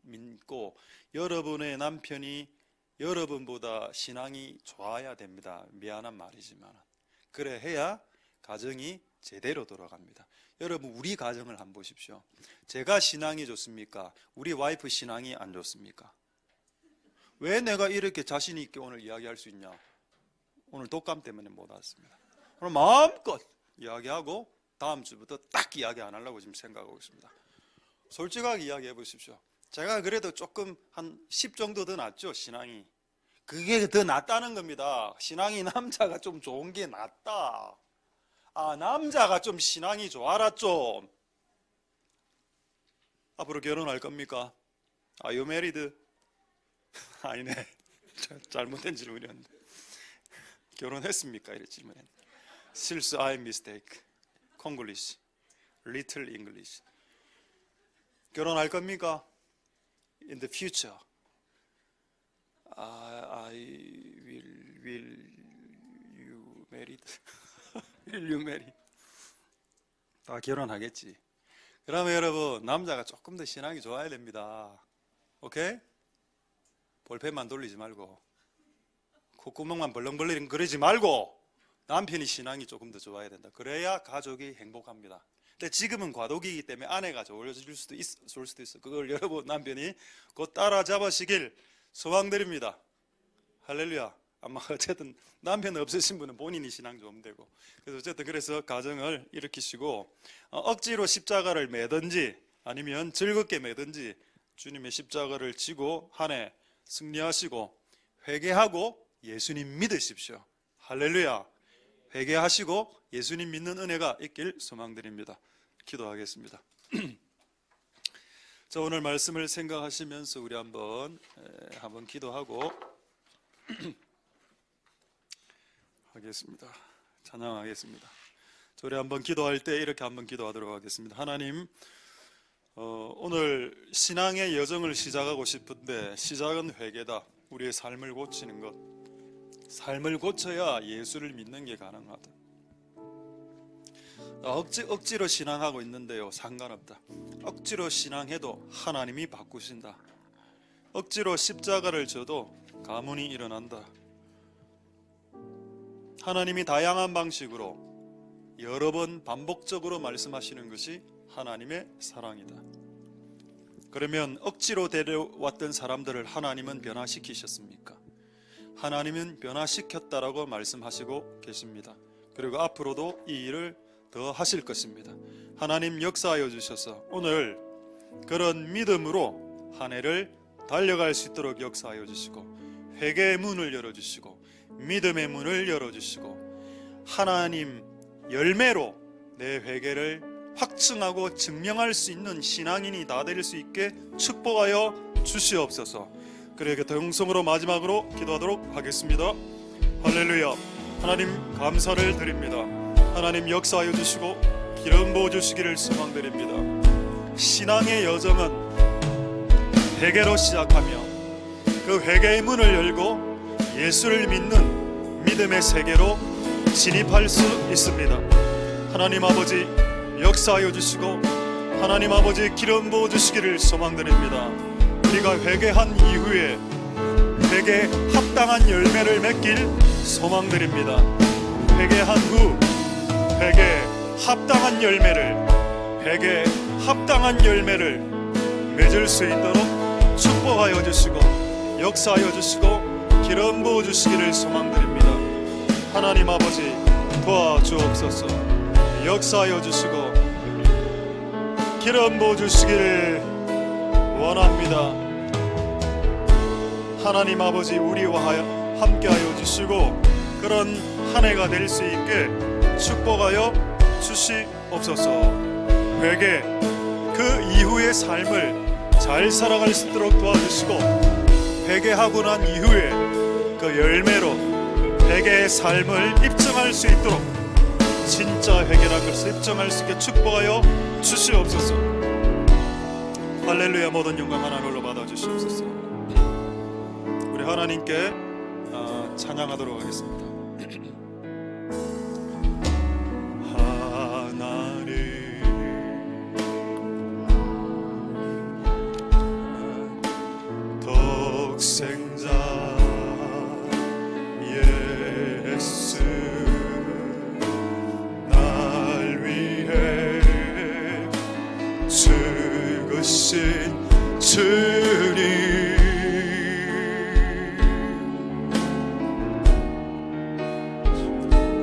믿고 여러분의 남편이 여러분보다 신앙이 좋아야 됩니다. 미안한 말이지만 그래 해야 가정이 제대로 돌아갑니다. 여러분, 우리 가정을 한번 보십시오. 제가 신앙이 좋습니까? 우리 와이프 신앙이 안 좋습니까? 왜 내가 이렇게 자신 있게 오늘 이야기할 수 있냐? 오늘 독감 때문에 못 왔습니다. 오늘 마음껏 이야기하고 다음 주부터 딱 이야기 안 하려고 지금 생각하고 있습니다. 솔직하게 이야기해 보십시오. 제가 그래도 조금 한 10 정도 더 낫죠, 신앙이. 그게 더 낫다는 겁니다. 신앙이 남자가 좀 좋은 게 낫다. 아, 남자가 좀 신앙이 좋아라 좀. 앞으로 결혼할 겁니까? Are you married? 아니네. 잘못된 질문이었는데. 결혼했습니까? 이렇게 질문했는데. 실수, I mistake. Konglish. Little English. 결혼할 겁니까? In the future. I will you married? Will you marry? 다 결혼하겠지. 그러면 여러분, 남자가 조금 더 신앙이 좋아야 됩니다. 오케이? 볼펜만 돌리지 말고 콧구멍만 벌렁벌렁 그러지 말고 남편이 신앙이 조금 더 좋아야 된다. 그래야 가족이 행복합니다. 근데 지금은 과도기이기 때문에 아내가 좋을 수도 있어. 그걸 여러분 남편이 곧 따라잡으시길 소망드립니다. 할렐루야. 아마 어쨌든 남편 없으신 분은 본인이 신앙 좋으면 되고, 그래서 어쨌든 그래서 가정을 일으키시고 억지로 십자가를 매든지 아니면 즐겁게 매든지 주님의 십자가를 지고 한 해 승리하시고 회개하고 예수님 믿으십시오. 할렐루야. 회개하시고 예수님 믿는 은혜가 있길 소망드립니다. 기도하겠습니다. 자, 오늘 말씀을 생각하시면서 우리 한번 기도하고 하겠습니다. 찬양하겠습니다. 자, 우리 한번 기도할 때 이렇게 한번 기도하도록 하겠습니다. 하나님, 오늘 신앙의 여정을 시작하고 싶은데 시작은 회개다. 우리의 삶을 고치는 것. 삶을 고쳐야 예수를 믿는 게 가능하다. 억지로 신앙하고 있는데요, 상관없다. 억지로 신앙해도 하나님이 바꾸신다. 억지로 십자가를 져도 가문이 일어난다. 하나님이 다양한 방식으로 여러 번 반복적으로 말씀하시는 것이 하나님의 사랑이다. 그러면 억지로 데려왔던 사람들을 하나님은 변화시키셨습니까? 하나님은 변화시켰다라고 말씀하시고 계십니다. 그리고 앞으로도 이 일을 더 하실 것입니다. 하나님 역사하여 주셔서 오늘 그런 믿음으로 한 해를 달려갈 수 있도록 역사하여 주시고 회개의 문을 열어주시고 믿음의 문을 열어주시고 하나님 열매로 내 회개를 확증하고 증명할 수 있는 신앙인이 다 될 수 있게 축복하여 주시옵소서. 그에게 동성으로 마지막으로 기도하도록 하겠습니다. 할렐루야. 하나님 감사를 드립니다. 하나님 역사하여 주시고 기름 부어 주시기를 소망드립니다. 신앙의 여정은 회개로 시작하며 그 회개의 문을 열고 예수를 믿는 믿음의 세계로 진입할 수 있습니다. 하나님 아버지 역사하여 주시고 하나님 아버지 기름 부어 주시기를 소망드립니다. 우리가 회개한 이후에 회개에 합당한 열매를 맺길 소망드립니다. 회개한 후 회개에 합당한 열매를 맺을 수 있도록 축복하여 주시고 역사하여 주시고 기름 부어 주시기를 소망드립니다. 하나님 아버지 도와주옵소서. 역사하여 주시고 기름 부어 주시기를 원합니다. 하나님 아버지 우리와 함께하여 주시고 그런 한 해가 될 수 있게 축복하여 주시옵소서. 회개 그 이후의 삶을 잘 살아갈 수 있도록 도와주시고 회개하고 난 이후에 그 열매로 회개의 삶을 입증할 수 있도록 진짜 회개라는 것을 입증할 수 있게 축복하여 주시옵소서. 할렐루야. 모든 영광 하나님으로 받아주시옵소서. 우리 하나님께 찬양하도록 하겠습니다. 독생자 예수 날 위해 죽으신 주님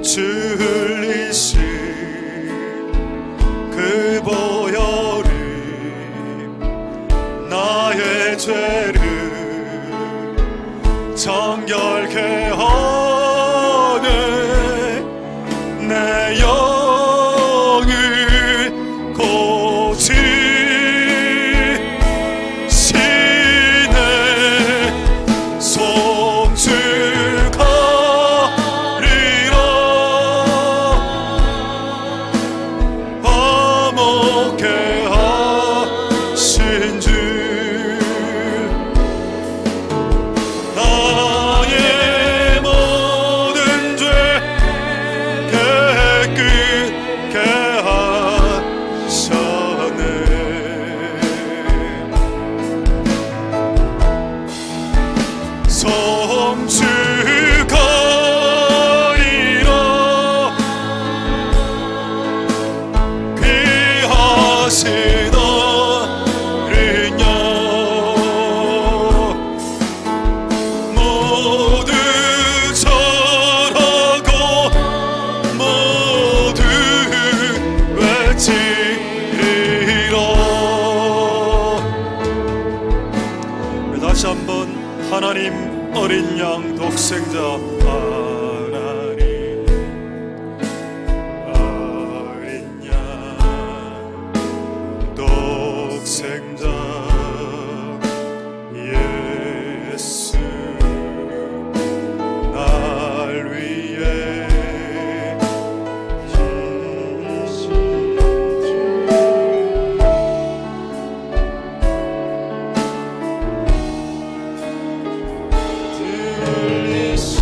줄리신 그 보혈이 나의 죄를 정결케 하네. 내 영을 고치시네. 송축하리라. 화목케 하신 주 다시 한번 하나님 어린 양 독생자 하나님 어린 양 독생자 예수 날 위해 들리신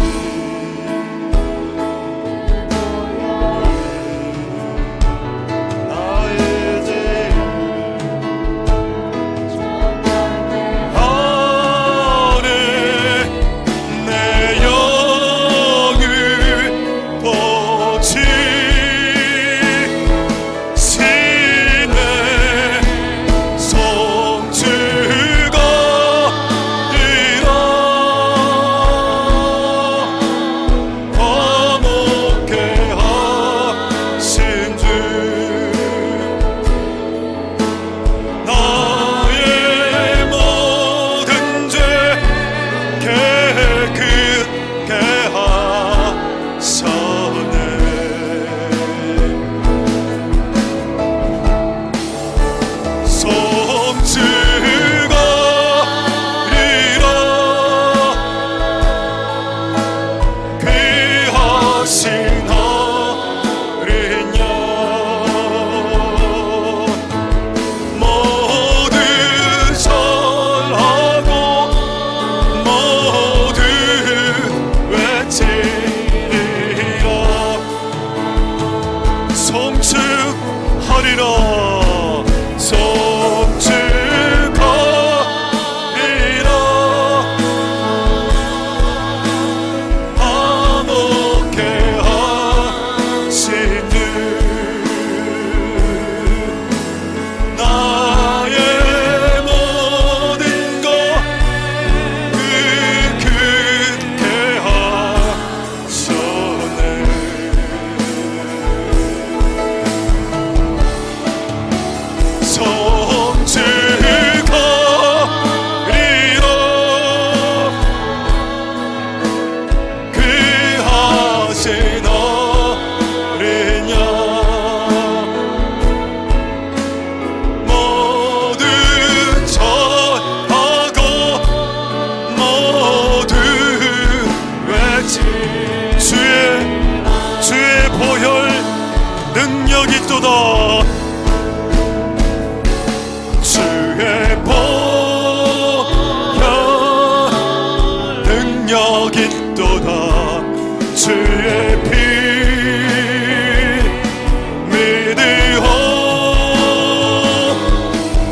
있도다. 주의 보혈 능력 있도다. 주의 피 믿으오.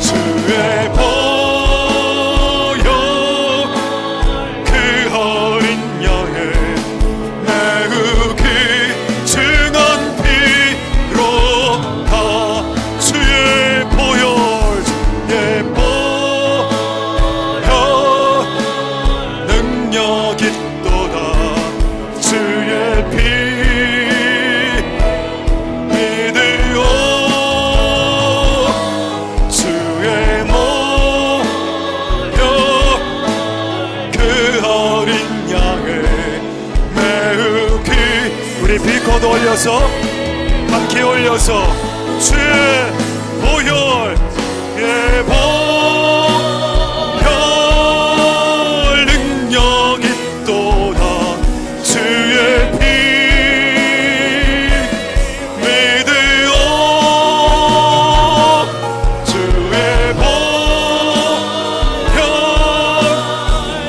주의 보혈 그 어린 양의 매우 귀중한 피로 다 주의 보혈 능력 있도다. 주의 피 믿으오. 주의 모여 그 어린 양의 매우 귀 우리 비코도 올려서 함께 올려서 주의 보혈 예 보혈 능력 있도다. 주의 피 믿으오. 주의 보혈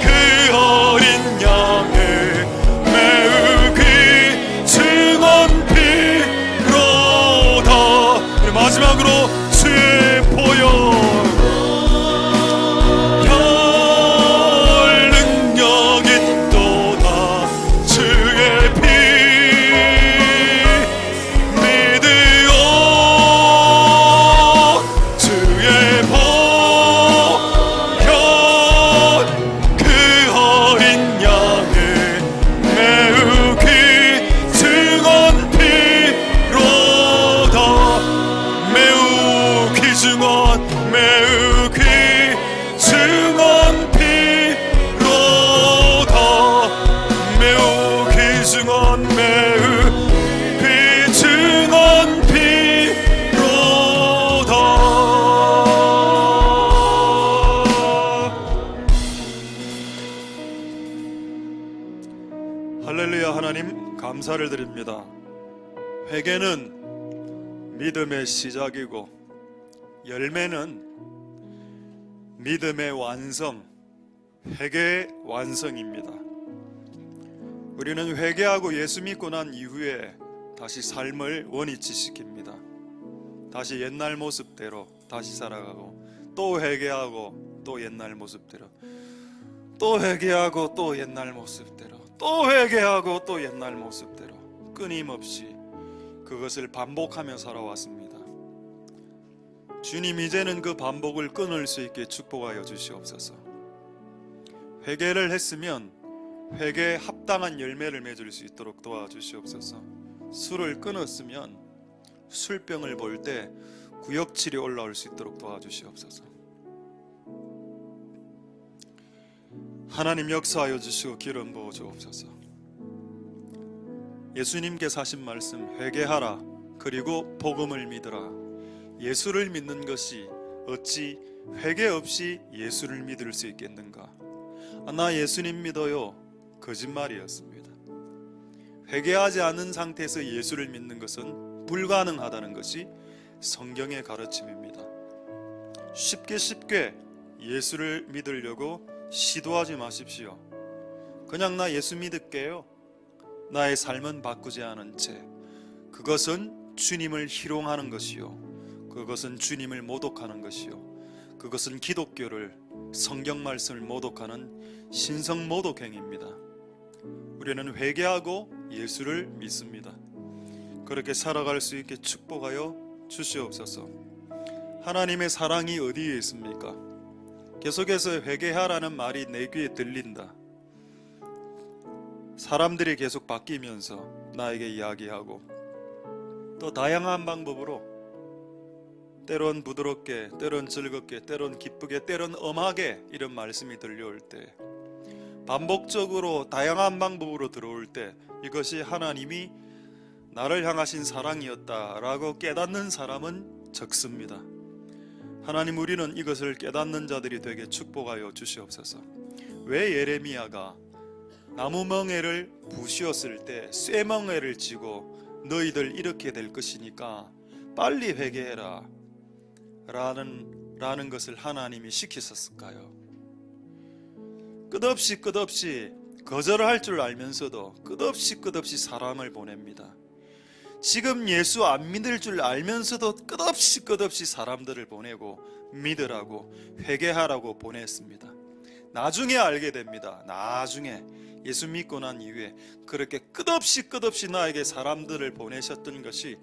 그 어린 양의 매우 귀중한 피로다. 마지막으로 주의 보혈 능력 있도다. 주의 피 믿으오. 주의 보혈 그 어린 양의 매우 귀중한 피로다. 매우 귀중한 피로다. 매우 귀중한 피로다. 할렐루야. 하나님 감사를 드립니다. 회개는 믿음의 시작이고 열매는 믿음의 완성, 회개의 완성입니다. 우리는 회개하고 예수 믿고 난 이후에 다시 삶을 원위치시킵니다. 다시 옛날 모습대로 다시 살아가고 또 회개하고 또 옛날 모습대로 또 회개하고 또 옛날 모습대로 또 회개하고 또 옛날 모습대로 끊임없이 그것을 반복하며 살아왔습니다. 주님, 이제는 그 반복을 끊을 수 있게 축복하여 주시옵소서. 회개를 했으면 회개에 합당한 열매를 맺을 수 있도록 도와주시옵소서. 술을 끊었으면 술병을 볼 때 구역질이 올라올 수 있도록 도와주시옵소서. 하나님 역사하여 주시고 기름 부어 주옵소서. 예수님께서 하신 말씀, 회개하라 그리고 복음을 믿으라. 예수를 믿는 것이 어찌 회개 없이 예수를 믿을 수 있겠는가? 나 예수님 믿어요. 거짓말이었습니다. 회개하지 않은 상태에서 예수를 믿는 것은 불가능하다는 것이 성경의 가르침입니다. 쉽게 예수를 믿으려고 시도하지 마십시오. 그냥 나 예수 믿을게요. 나의 삶은 바꾸지 않은 채, 그것은 주님을 희롱하는 것이요, 그것은 주님을 모독하는 것이요, 그것은 기독교를, 성경 말씀을 모독하는 신성 모독행위입니다. 우리는 회개하고 예수를 믿습니다. 그렇게 살아갈 수 있게 축복하여 주시옵소서. 하나님의 사랑이 어디에 있습니까? 계속해서 회개하라는 말이 내 귀에 들린다. 사람들이 계속 바뀌면서 나에게 이야기하고 또 다양한 방법으로 때론 부드럽게, 때론 즐겁게, 때론 기쁘게, 때론 엄하게 이런 말씀이 들려올 때, 반복적으로 다양한 방법으로 들어올 때 이것이 하나님이 나를 향하신 사랑이었다라고 깨닫는 사람은 적습니다. 하나님, 우리는 이것을 깨닫는 자들이 되게 축복하여 주시옵소서. 왜 예레미야가 나무 멍에를 부시었을 때 쇠멍에를 쥐고 너희들 이렇게 될 것이니까 빨리 회개해라 라는 것을 하나님이 시키셨을까요? 끝없이 거절할 줄 알면서도 끝없이 사람을 보냅니다. 지금 예수 안 믿을 줄 알면서도 끝없이 사람들을 보내고 믿으라고 회개하라고 보냈습니다. 나중에 알게 됩니다. 나중에 예수 믿고 난 이후에 그렇게 끝없이 나에게 사람들을 보내셨던 것이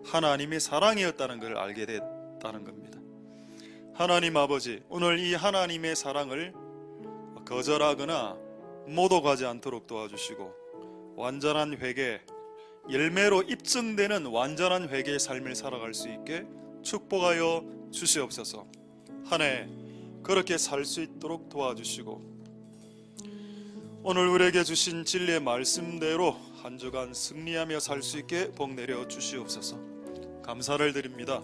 하나님의 사랑이었다는 걸 알게 됐다는 겁니다. 하나님 아버지, 오늘 이 하나님의 사랑을 거절하거나 모독하지 않도록 도와주시고 완전한 회개, 열매로 입증되는 완전한 회개의 삶을 살아갈 수 있게 축복하여 주시옵소서. 한 해 그렇게 살 수 있도록 도와주시고 오늘 우리에게 주신 진리의 말씀대로 한 주간 승리하며 살 수 있게 복 내려 주시옵소서. 감사를 드립니다.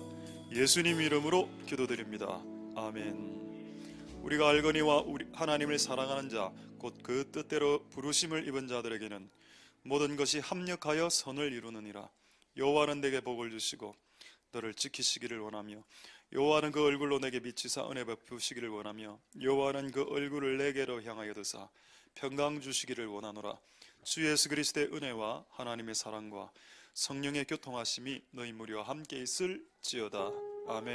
예수님 이름으로 기도드립니다. 아멘. 우리가 알거니와 우리 하나님을 사랑하는 자 곧 그 뜻대로 부르심을 입은 자들에게는 모든 것이 합력하여 선을 이루느니라. 여호와는 내게 복을 주시고 너를 지키시기를 원하며 여호와는 그 얼굴로 내게 비치사 은혜 베푸시기를 원하며 여호와는 그 얼굴을 내게로 향하여 드사 평강 주시기를 원하노라. 주 예수 그리스도의 은혜와 하나님의 사랑과 성령의 교통하심이 너희 무리와 함께 있을지어다. 아멘.